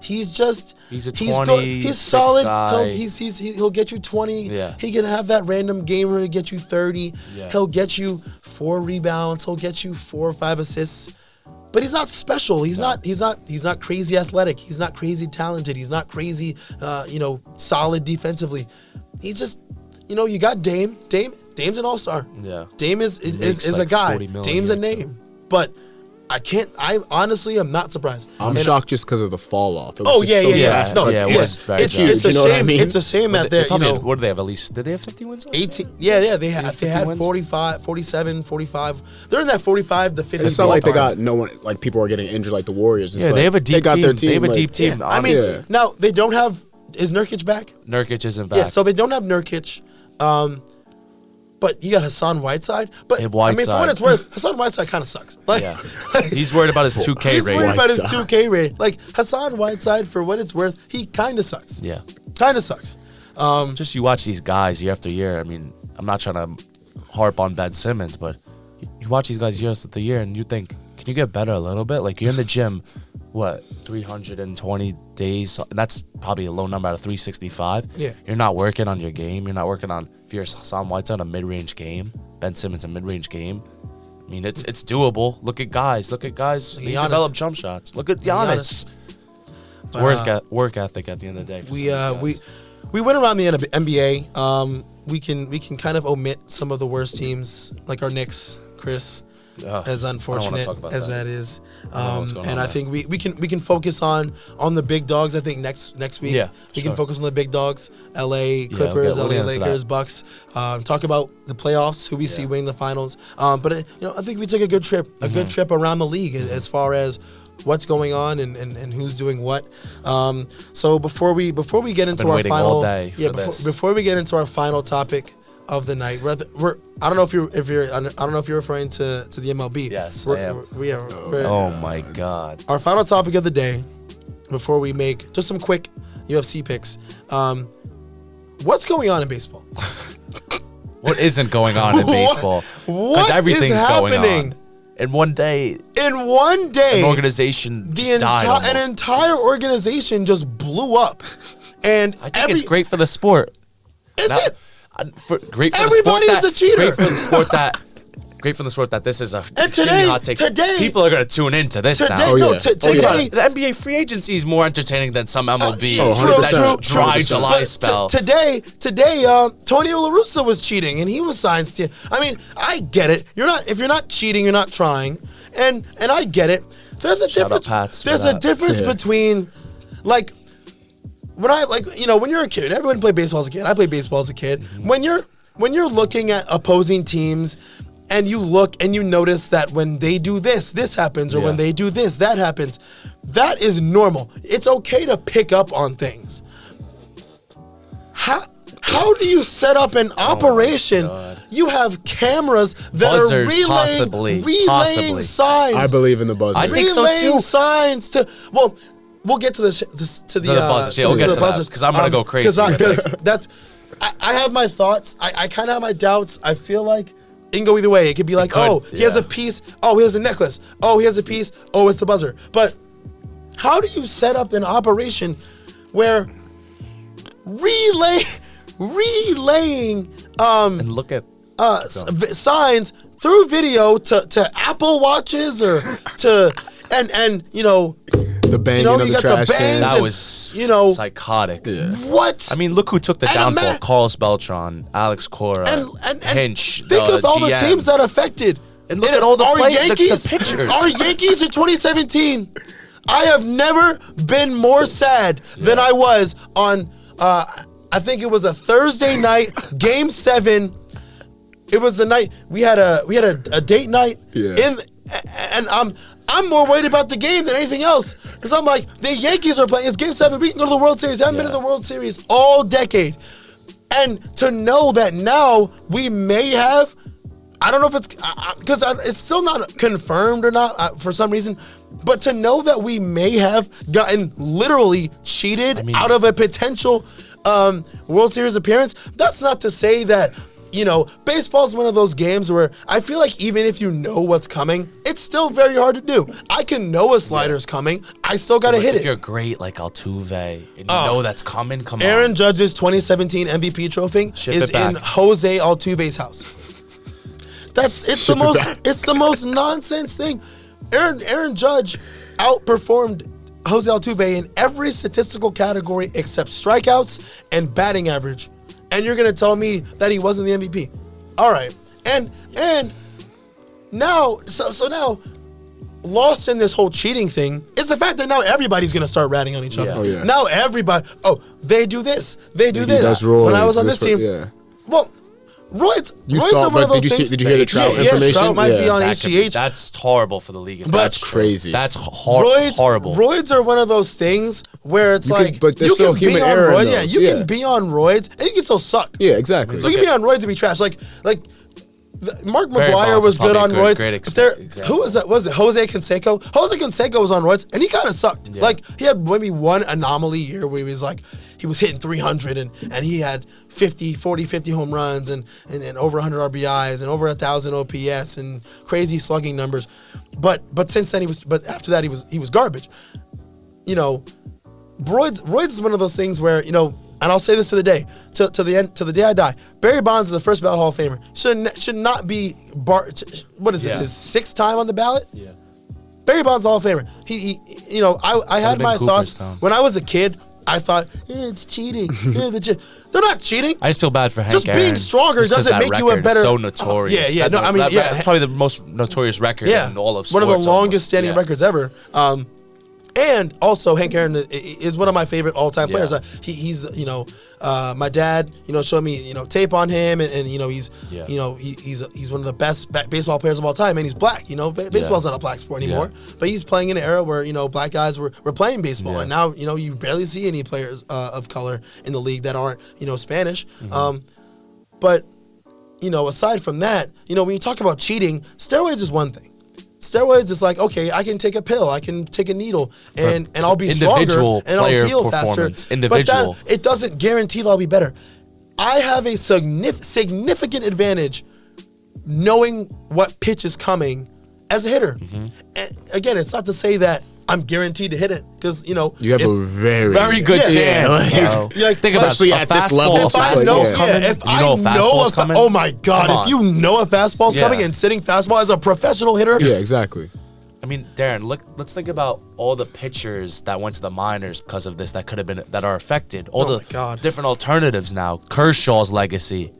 He's a he's 20, he's solid. guy. He'll get you 20. Yeah. He can have that random game where he'll get you 30. Yeah. He'll get you 4 rebounds. He'll get you 4 or 5 assists. But he's not special. He's not crazy athletic. He's not crazy talented. He's not crazy solid defensively. He's just you got Dame. Dame's an all-star. Yeah. Dame is makes a like guy. 40 million Dame's a a year. name. But I honestly am not surprised. I'm shocked just because of the fall off. Oh yeah. No, yeah, it was very it's bad. a You know what I shame. mean? It's a shame that they're what do they have? At least did they have 50 wins? last year? 18. Yeah. They had 50 wins? 45, 47, 45. They're in that 45 to 50. It's not like they ballpark. got no one. Like people are getting injured like the Warriors. It's Yeah, like, they have a deep got team. Their They have a deep like- team. Yeah, I mean, honestly. now they don't have. Is Nurkic back? Nurkic isn't back. Yeah, so they don't have Nurkic. But you got Hassan Whiteside. But They have I mean, for what Whiteside. it's worth, Hassan Whiteside kind of sucks. Like, Yeah. He's worried about his 2K he's rating. worried about his Whiteside. 2K rate. Like Hassan Whiteside, for what it's worth, he kind of sucks. Yeah. Kind of sucks. Just you watch these guys year after year. I mean, I'm not trying to harp on Ben Simmons, but you watch these guys year after year and you think, can you get better a little bit? Like you're in the gym, 320 days? And that's probably a low number out of 365. Yeah. You're not working on your game. You're not working on, if you're Hassan Whiteside, a mid-range game. Ben Simmons, a mid-range game. I mean, it's doable. Look at guys. They Giannis. develop jump shots. Look at Giannis. It's But, work ethic at the end of the day. For We some of these guys. we went around the NBA. We can kind of omit some of the worst teams, like our Knicks, Chris. Ugh, As I don't wanna unfortunate talk about as that is, don't know what's going and on I there. think we can focus on the big dogs. I think next week Yeah, we sure. can focus on the big dogs: L.A. we'll Clippers, get L.A. into Lakers, that. Bucks. Talk about the playoffs, who we see Yeah. winning the finals. But I think we took a good trip, around the league as far as what's going on and who's doing what. So before we get into been our waiting final, all day for this. before we get into our final topic of the night, I don't know if you're referring to the MLB. Yes, We're- I am. we're- Oh my God. our final topic of the day, before we make just some quick UFC picks. What's going on in baseball? What isn't going on in What- baseball? what Because is everything's going happening? on. In one day, In one day, an organization the just died almost. an entire organization just blew up, and I think it's great for the sport. Is Not- it? Great for Everybody the is sport a cheater. Great for the sport that. great from the sport that this is a And extremely hot take. today- People are going to tune into this Today, now. Oh, no, yeah. today. The NBA free agency is more entertaining than some MLB. Oh, that 100%. dry 100%. July But spell. today, Tony La Russa was cheating, and he was signed. I mean, I get it. If you're not cheating, you're not trying, and I get it. There's a Shout out difference. Pats for There's a that. difference Yeah. between, like, when you're a kid, everyone played baseball as a kid. I played baseball as a kid. Mm-hmm. When you're looking at opposing teams, and you look and you notice that when they do this, this happens, or when Yeah. they do this, that happens. That is normal. It's okay to pick up on things. How do you set up an operation? God. You have cameras that Buzzers, are possibly. relaying signs. I believe in the buzzer. I think so, relaying too. signs to. Well, we'll get to the buzzers. Yeah, we'll get to that, 'cause I'm gonna go crazy. Because that's. I have my thoughts. I kind of have my doubts. I feel like it can go either way. It could be like, could, he has yeah. a piece. Oh, he has a necklace. Oh, he has a piece. Oh, it's the buzzer. But how do you set up an operation where relaying And look at signs through video to Apple watches or to and the banging you of the got the trash bangs can. that and, was what? psychotic. What? I mean, look who took the And downfall: Carlos Beltran, Alex Cora, and Hinch. think the of all the GM. teams that affected. And look at all the our play- the Yankees. pictures. Our Yankees in 2017. I have never been more sad than I was on. I think it was a Thursday night, Game 7. It was the night we had a date night. Yeah. And I'm more worried about the game than anything else because I'm like, the Yankees are playing. It's Game 7. We can go to the World Series. I haven't been to the World Series all decade, and to know that now we may have. I don't know if it's because it's still not confirmed or not for some reason, but to know that we may have gotten literally cheated out of a potential World Series appearance, that's not to say that, baseball's one of those games where I feel like even if you know what's coming, it's still very hard to do. I can know a slider's coming. I still got to hit If it. you're great like Altuve and you know that's coming, come Aaron on. Judge's 2017 MVP trophy Ship is it back. in Jose Altuve's house. It's the most nonsense thing. Aaron Judge outperformed Jose Altuve in every statistical category except strikeouts and batting average. And you're gonna tell me that he wasn't the MVP. All right. And now so now lost in this whole cheating thing is the fact that now everybody's gonna start ratting on each other. Yeah. Oh, yeah. Now everybody, they do this, they do this. That's Roy. When I was on this team, Yeah. well, Royd's You Royd's saw, one of but those did you things. see? Did you hear the Trout yeah, information? Trout might be on That could HGH. that's horrible for the league. If But- that's That's true. crazy. That's Roids, horrible. Roids are one of those things where it's You can- like but there's you still can be human on error in roids. Yeah, those, you yeah. can be on roids and you can still suck. Yeah, exactly. You can be on roids and be trash. Like Mark Barry McGuire Bonds was is good probably on a roids. great But who was that? Was it Jose Canseco? Jose Canseco was on roids and he kind of sucked. Yeah. Like he had maybe one anomaly year where he was like he was hitting 300 and he had 50 home runs and over 100 RBIs and over 1,000 OPS and crazy slugging numbers. But since then after that he was garbage. Roids is one of those things where, and I'll say this to the day, to the day I die. Barry Bonds is the first ballot Hall of Famer. Should not be what is this? Yeah. His sixth time on the ballot? Yeah. Barry Bonds Hall of Famer. I had been my thoughts Cooperstown. when I was a kid. I thought it's cheating. They're not cheating. I just feel bad for Hank Just being Aaron, stronger just 'cause doesn't that make you a record is better- So notorious. Yeah. No, I mean, yeah. That's probably the most notorious record in all of one sports. of the longest standing almost. records ever. And also Hank Aaron is one of my favorite all-time players. Yeah. He's my dad showed me tape on him and he's Yeah. he's one of the best baseball players of all time and he's black. Baseball's not a black sport anymore, but he's playing in an era where black guys were playing baseball Yeah. and now you barely see any players of color in the league that aren't Spanish. But aside from that, when you talk about cheating, steroids is one thing. Steroids is like, okay, I can take a pill, I can take a needle, and I'll be stronger, individual and I'll player heal faster. performance. Individual. But it doesn't guarantee that I'll be better. I have a significant advantage knowing what pitch is coming as a hitter. And again, it's not to say that I'm guaranteed to hit it because You have a very good Yeah, chance. yeah. So. Yeah, like, Think about especially a at this fastball. level, A if I fastball's know, fastball's coming. if You I know a know fastball's a coming. oh my God, Come if on. you know a fastball's Yeah. coming and sitting fastball as a professional hitter, Yeah, exactly. I mean, Darren, let's think about all the pitchers that went to the minors because of this that could have been that are affected. All Oh the my God. different alternatives now. Kershaw's legacy.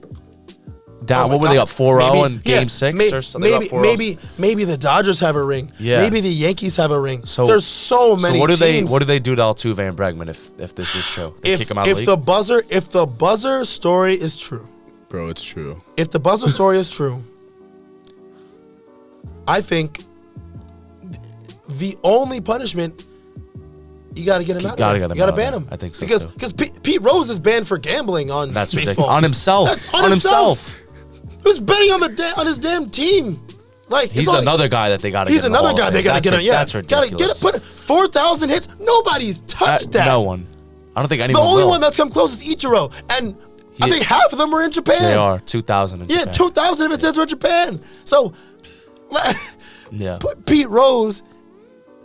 Down. Oh my what were they God. up 4-0 Maybe- in Game 6 may- or something? maybe the Dodgers have a ring. Yeah. Maybe the Yankees have a ring. So There's so many. So what do teams. they do to Altuve and Bregman if this is true? They kick him out of If the league? if the buzzer story is true, Bro, it's true. if the buzzer story is true, I think the only punishment you got to get him out. Gotta of get there. him You got to out of ban there. him. I think so, because too. Pete Rose is banned for gambling on That's baseball. ridiculous. On himself. That's On himself. Who's betting on his damn team? Like He's it's like- another guy that they got to He's get in the another Hall guy of they Fame. got to get him. Yeah, That's gotta ridiculous. get it. Put 4,000 hits. Nobody's touched that. No one. I don't think The anyone only will. one that's come close is Ichiro, and I He- think half of them are in Japan. They are 2,000 in Yeah, Japan. 2,000 of it says we're Japan. So, Yeah. put Pete Rose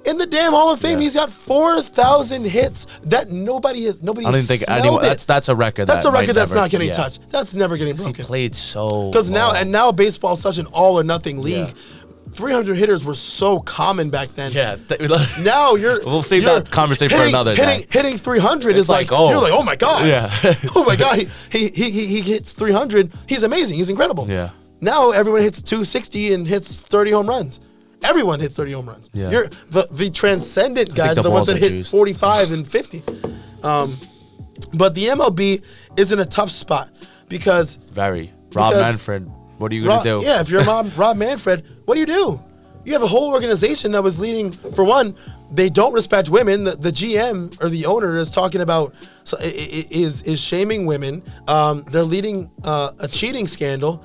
in the damn Hall of Fame. Yeah. He's got 4,000 hits that nobody has. Nobody. I don't even think smelled anyone. it. That's a record. That's that a record might that's never- not getting yeah. touched. That's never getting He broken. played so. Because now baseball is such an all or nothing league. Yeah. 300 hitters were so common back then. Yeah. Now We'll save that conversation for another day. Hitting 300 It's is like, like, oh. you're like, oh my God. Yeah. Oh my God. He hits 300. He's amazing. He's incredible. Yeah. Now everyone hits 260 and hits 30 home runs. Everyone hits 30 home runs. Yeah. You're the transcendent guys, the the ones balls that are hit juiced. 45 and 50. But the MLB is in a tough spot because Very. Rob Because- Manfred. What are you gonna do? yeah, if you're Rob Manfred, what do? You have a whole organization that was leading, for one, they don't respect women. The GM or the owner is talking about, is shaming women. They're leading a cheating scandal.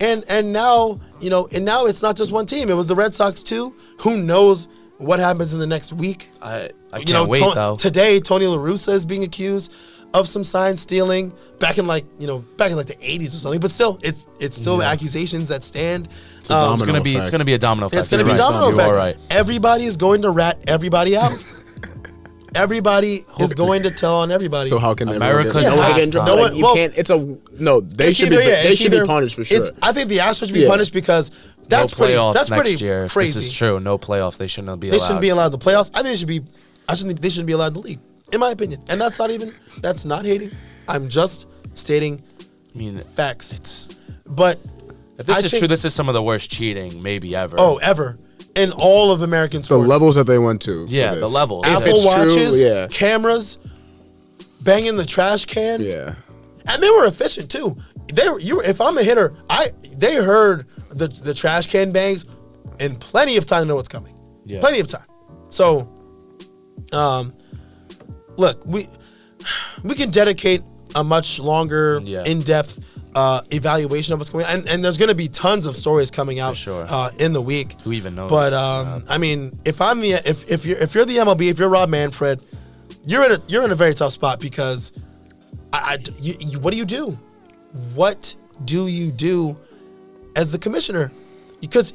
And now, now it's not just one team. It was the Red Sox too. Who knows what happens in the next week? I can't wait though. Today, Tony La Russa is being accused of some sign stealing back in the 80s or something. But still, it's still accusations that stand. It's gonna be a domino effect. It's going to be You're domino right. effect. You are right. Everybody is going to rat everybody out. Everybody is going to tell on everybody. So how can they America's no one past get in trouble? time. Like, you Well, can't. It's a no. They It's should either- be. yeah, They it's should be either- punished for sure. I think the Astros should be Yeah. punished because that's no pretty. playoffs That's next pretty year. If crazy. this is true. No playoffs. They shouldn't be They allowed. shouldn't be allowed in the playoffs. I think they should be. They shouldn't be allowed in the league, in my opinion. And that's not hating. I'm just stating I mean, facts. it's But if this I is think- true, this is some of the worst cheating maybe ever. ever in all of American the sports. levels that they went to. for Yeah, this. the levels. If Apple it's true, watches, yeah, cameras, banging the trash can. yeah. And they were efficient too. If I'm a hitter, they heard the trash can bangs in plenty of time to know what's coming. Yeah. Plenty of time. So, look, we can dedicate a much longer, Yeah. in-depth evaluation of what's going on, and there's going to be tons of stories coming out sure. in the week. Who even knows? But I mean, if you're the MLB, if you're Rob Manfred, you're in a very tough spot because what do you do? What do you do as the commissioner? Because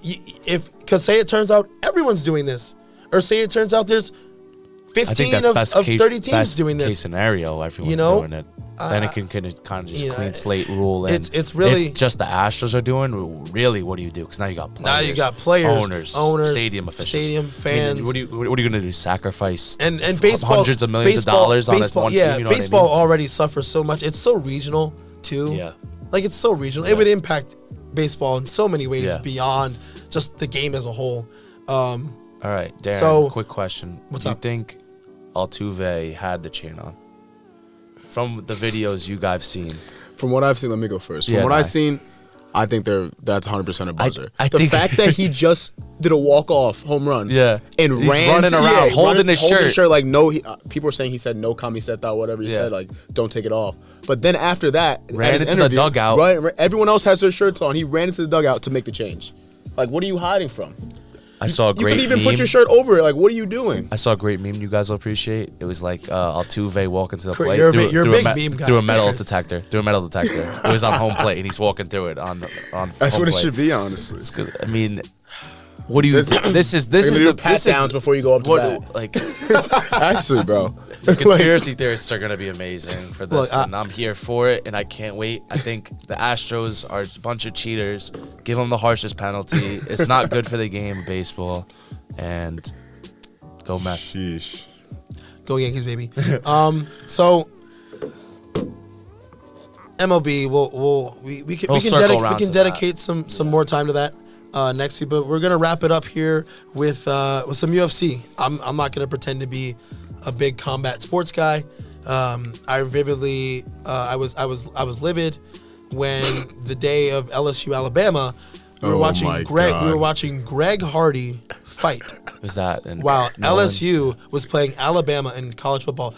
say it turns out everyone's doing this, or say it turns out there's I think 15 that's of best 30 teams best doing case this. scenario. Everyone's You know, doing it. Then it can kind of just clean slate rule. And it's really- if just the Astros are doing. Really, what do you do? Because now you got players. Now you got players, owners, stadium officials, stadium fans. I mean, what are you going to do? Sacrifice And baseball, hundreds of millions of dollars on baseball, one yeah, team. You know baseball what already suffers so much. It's so regional too. Yeah. Like it's so regional. It would impact baseball in so many ways Yeah. beyond just the game as a whole. All right, Darren. So- quick question: What's Do you up? think Altuve had the chain on? From the videos you guys seen, From what I've seen, let me go first. From Yeah, what nah. I've seen, I think that's 100% a buzzer. I the think- fact that he just did a walk-off home run, Yeah. and He's ran running around, holding his shirt. like no, people were saying he said no camiseta, whatever he Yeah. said, like don't take it off. But then after that, Ran at his into the interview, dugout. Everyone else has their shirts on. He ran into the dugout to make the change. Like, what are you hiding from? I saw a You great can even meme. put your shirt over it. Like, what are you doing? I saw a great meme you guys will appreciate. It was like Altuve walking to the You're plate a through, big- you're a through big me- meme guy. through a metal detector. Through a metal detector. It was on home plate, and he's walking through it on That's home what it plate. should be, honestly. It's good. I mean, What do you? This is the pat downs before you go up to bat. Like Actually, bro. the conspiracy theorists are gonna be amazing for this, Look, and I'm here for it, and I can't wait. I think the Astros are a bunch of cheaters. Give them the harshest penalty. It's not good for the game of baseball, and go Mets. Sheesh. Go Yankees, baby. So MLB, we can dedicate some more time to that next week. But we're gonna wrap it up here with some UFC. I'm not gonna pretend to be a big combat sports guy. I vividly I was livid when the day of LSU Alabama we were watching Greg Hardy fight. Was that? And Wow, Nolan. LSU was playing Alabama in college football,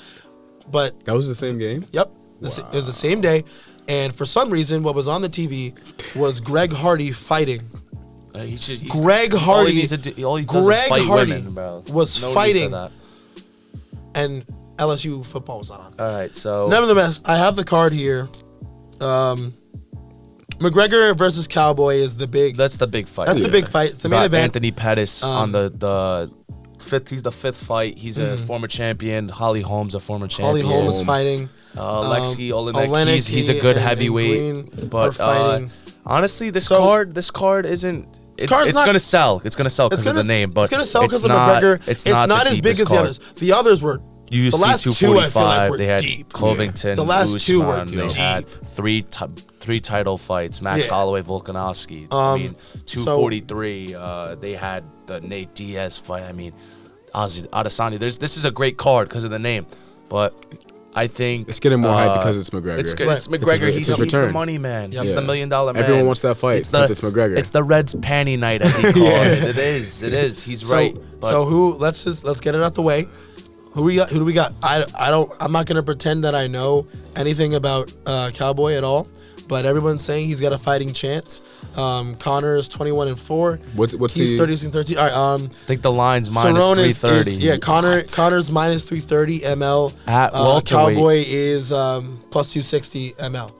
but That was the same game? yep, it was the same day, and for some reason, what was on the TV was Greg Hardy fighting. Greg Hardy, All he does is Greg fight Hardy women, bro. was No need for fighting, that. and LSU football was not on. All right, so Nevertheless, I have the card here. McGregor versus Cowboy is the big. that's the big fight. That's the big fight. It's the main Got event. Anthony Pettis on the fifth. He's the fifth fight. He's a former champion. Holly Holmes, a former Holly champion. Holm is fighting. Alexei Olenek. Olenek, He's a good and heavyweight. Green But are fighting. honestly, this So- card isn't. It's card's not- gonna sell. It's gonna sell because of the name. But it's gonna sell because it's of not- McGregor. It's not the as big deepest as the card. others. The others were. UFC the last 245. two, I feel like, were they had deep. Covington. The last two were Usman, They deep. had three title fights. Max Yeah. Holloway, Volkanovski. I mean, 243. They had the Nate Diaz fight. I mean, Ozzy Adesanya. This is a great card because of the name, but I think It's getting more hype because it's McGregor. It's good. Right. It's McGregor. It's his He's the return. money man. Yep. He's the $1 million man. Everyone wants that fight because it's McGregor. It's the Reds panty night, as he called it. It is. It is. He's right. But So let's get it out the way. Who do we got? I'm not gonna pretend that I know anything about Cowboy at all, but everyone's saying he's got a fighting chance. Connor is 21-4. What's He's the 36-13. All right. I think the line's minus Cerrone 330. is Connor's minus 330 ml. At welterweight. Cowboy is plus 260 ml.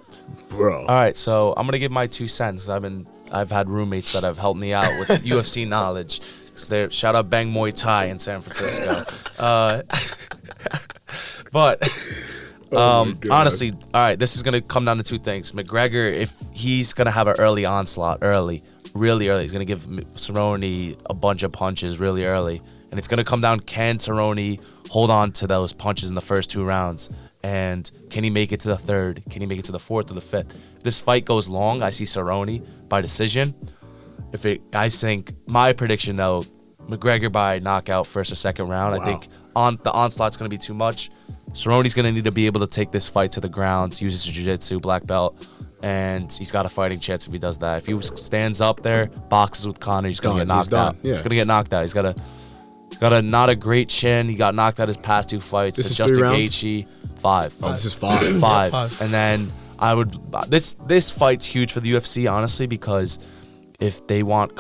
bro? All right, so I'm gonna give my 2 cents. I've had roommates that have helped me out with UFC knowledge. So shout out Bang Muay Thai in San Francisco. But Oh my God. honestly, all right, this is gonna come down to 2 things. McGregor, if he's gonna have an early onslaught, really early, he's gonna give Cerrone a bunch of punches really early, and it's gonna come down: can Cerrone hold on to those punches in the first 2 rounds? And can he make it to the 3rd? Can he make it to the 4th or the 5th? If this fight goes long, I see Cerrone by decision. I think my prediction though, McGregor by knockout 1st or 2nd round. Wow. I think the onslaught's gonna be too much. Cerrone's gonna need to be able to take this fight to the ground, use his jiu-jitsu, black belt, and he's got a fighting chance if he does that. If he stands up there, boxes with Conor, he's gonna get knocked out. Yeah. He's gonna get knocked out. He's got a not a great chin. He got knocked out his past 2 fights. This is Justin 3 rounds? Gaethje, 5. Oh, this is 5. 5. Yeah, 5. And then I would this fight's huge for the UFC, honestly, because if they want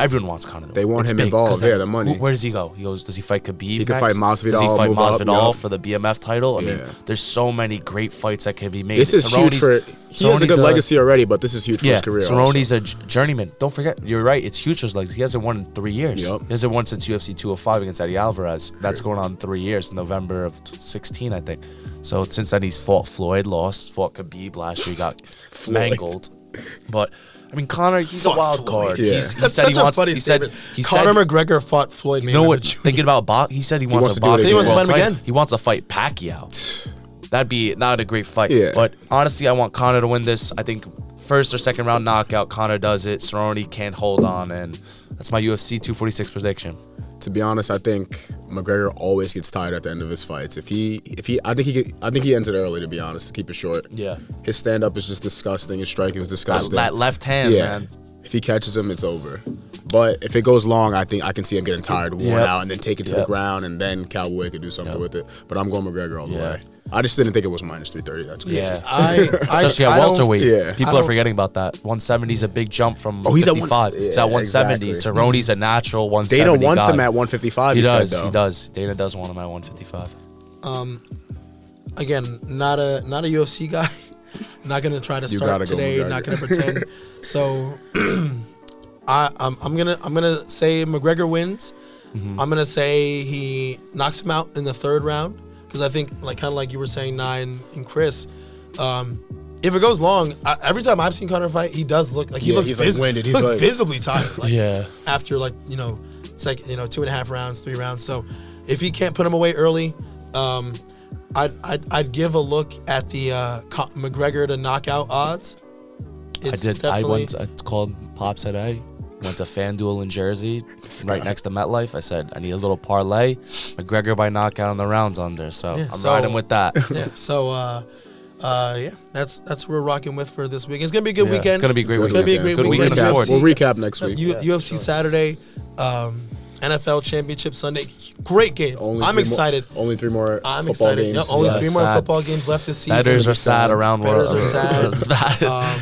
everyone wants Conor. They want It's him big, involved. 'cause then Yeah, the money. Where does he go? He goes. Does he fight Khabib? He can next? fight Masvidal, Does he fight move up, Masvidal yup. for the BMF title? I mean, Yeah. there's so many great fights that can be made. This is huge for. He has a good legacy already, but this is huge for his career. Cerrone's also. a journeyman. Don't forget, you're right. It's huge for his legacy. He hasn't won in 3 years. Yup. He hasn't won since UFC 205 against Eddie Alvarez. That's going on 3 years, November of 16, I think. So since then, he's fought Floyd, lost, fought Khabib last year, he got mangled. But I mean, Conor, he's a wild card. Yeah. He That's said such he wants. a funny He said statement. he Conor said. McGregor fought Floyd Mayweather. You know what? Jr. Thinking about box, he said he wants wants to to do it box. again. He wants to world fight him title. again. He wants to fight Pacquiao. That'd be not a great fight. Yeah. But honestly, I want Conor to win this. I think 1st or 2nd round knockout, Conor does it. Cerrone can't hold on, and that's my UFC 246 prediction. To be honest, I think McGregor always gets tired at the end of his fights. I think he ends it early. To be honest, to keep it short. Yeah. His stand up is just disgusting. His striking is disgusting. That left hand, yeah. man. If he catches him, it's over. But if it goes long, I think I can see him getting tired, worn Yep. out, and then take it to the Yep. ground, and then Cowboy could do something Yep. with it. But I'm going McGregor all the Yeah. way. I just didn't think it was minus 330. That's good. Yeah. I Especially at don't- welterweight. Yeah. People I are don't- forgetting about that. 170 is a big jump from Oh, he's at 55. He's at 170. exactly. Cerrone's a natural 170 Dana wants guy. him at 155. He He does. Said, though. He does. Dana does want him at 155. Again, not a UFC guy. Not gonna try to You start gotta go today. McGregor. Not gonna pretend. So I'm gonna say McGregor wins. Mm-hmm. I'm gonna say he knocks him out in the third round because I think kind of like you were saying, Nine and Chris. If it goes long, every time I've seen Conor fight, he does look like he looks he's winded. He's looks like, visibly tired. Like, Yeah. After it's like 2.5 rounds, 3 rounds. So if he can't put him away early, I'd give a look at the McGregor to knockout odds. I called Pops today. Went to FanDuel in Jersey, right next to MetLife. I said, I need a little parlay. McGregor by knockout on the rounds under. So I'm riding with that. Yeah. So that's what we're rocking with for this week. It's gonna be a good weekend. It's gonna be a great weekend. It's gonna be a great Good weekend. weekend of sports. We'll recap next week. UFC Saturday, NFL Championship Sunday. Great games. I'm excited. Only 3 more I'm football excited. games. Yep, only Yeah, 3 more sad. football games left this season. Bettors are sad around Bettors world. are It's sad. bad.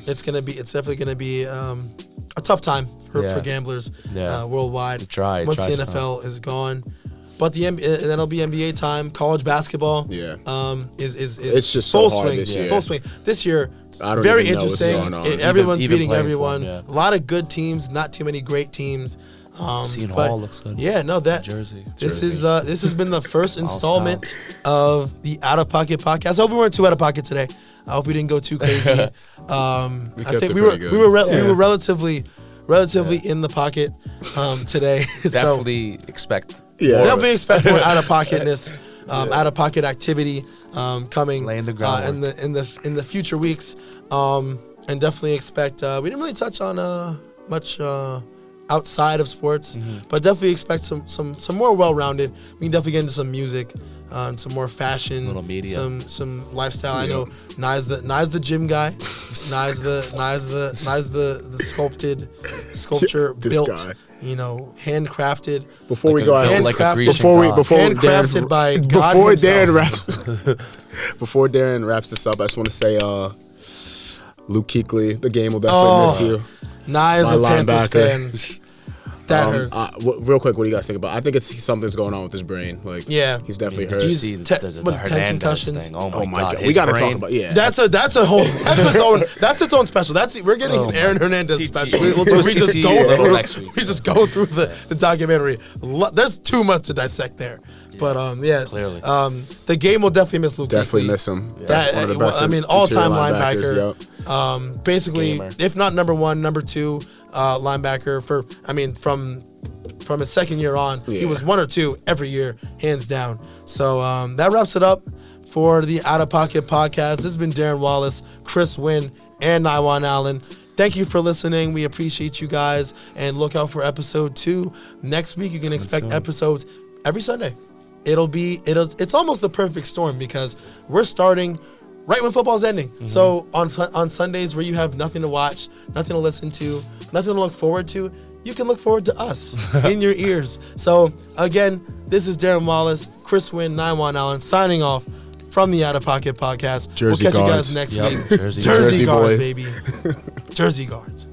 It's definitely gonna be a tough time for gamblers worldwide. Try Once the some. NFL is gone, but then it'll be NBA time. College basketball. Yeah. Is It's just full so hard swing. this year. Full swing this year. I don't Very even know what's interesting. going on. Everyone's Even beating playing everyone. form, yeah. A lot of good teams, not too many great teams. Seton but Hall looks good. Yeah, no, that Jersey. This has been the first installment of the Out of Pocket podcast. I hope we weren't too out of pocket today. I hope we didn't go too crazy. I kept think it we were pretty we good. were relatively in the pocket today. Definitely expect. Yeah. So definitely expect more out of pocketness, out of pocket activity coming Laying the groundwork. in the future weeks. And definitely expect. We didn't really touch on much. Outside of sports, but definitely expect some more well-rounded. We can definitely get into some music, some more fashion, Little media. some lifestyle. I know Nye's the gym guy. Nye's the sculpture This built, guy. handcrafted. Before we go out, like a Grecian before god. Handcrafted by God before himself. Darren wraps this up, I just want to say, Luke Kuechly, the game will definitely miss you. Nye is My a Panthers linebacker. fan. That hurts. Real quick, what do you guys think about? I think something's going on with his brain. Like, Yeah. he's definitely Did hurt. you He's see te- the what's 10 Hernandez concussions? thing? Oh Oh my god, we his got to brain. talk about That's its own special. We're getting an Aaron Hernandez CT. special. We'll do a we just CT go a little through. next week. We just go through the documentary. There's too much to dissect there. But Clearly. the game will definitely miss Luke. Definitely Kuechly. miss him. That, One of the best all-time interior linebacker. linebackers, Basically, Gamer. if not number 1, number 2 linebacker from his second year on. He Yeah. was 1 or 2 every year, hands down. So that wraps it up for the Out of Pocket podcast. This has been Darren Wallace, Chris Wynn, and Nywan Allen. Thank you for listening. We appreciate you guys, and look out for episode 2 next week. You can expect episodes every Sunday. It's almost the perfect storm because we're starting right when football's ending. So on Sundays where you have nothing to watch, nothing to listen to, nothing to look forward to, you can look forward to us in your ears. So again, this is Darren Wallace, Chris Wynn, Nywan Allen signing off from the Out of Pocket podcast. Jersey we'll catch Guards. you guys next Yep, week. Jersey Jersey Guards. Guards, Jersey baby. Jersey Guards.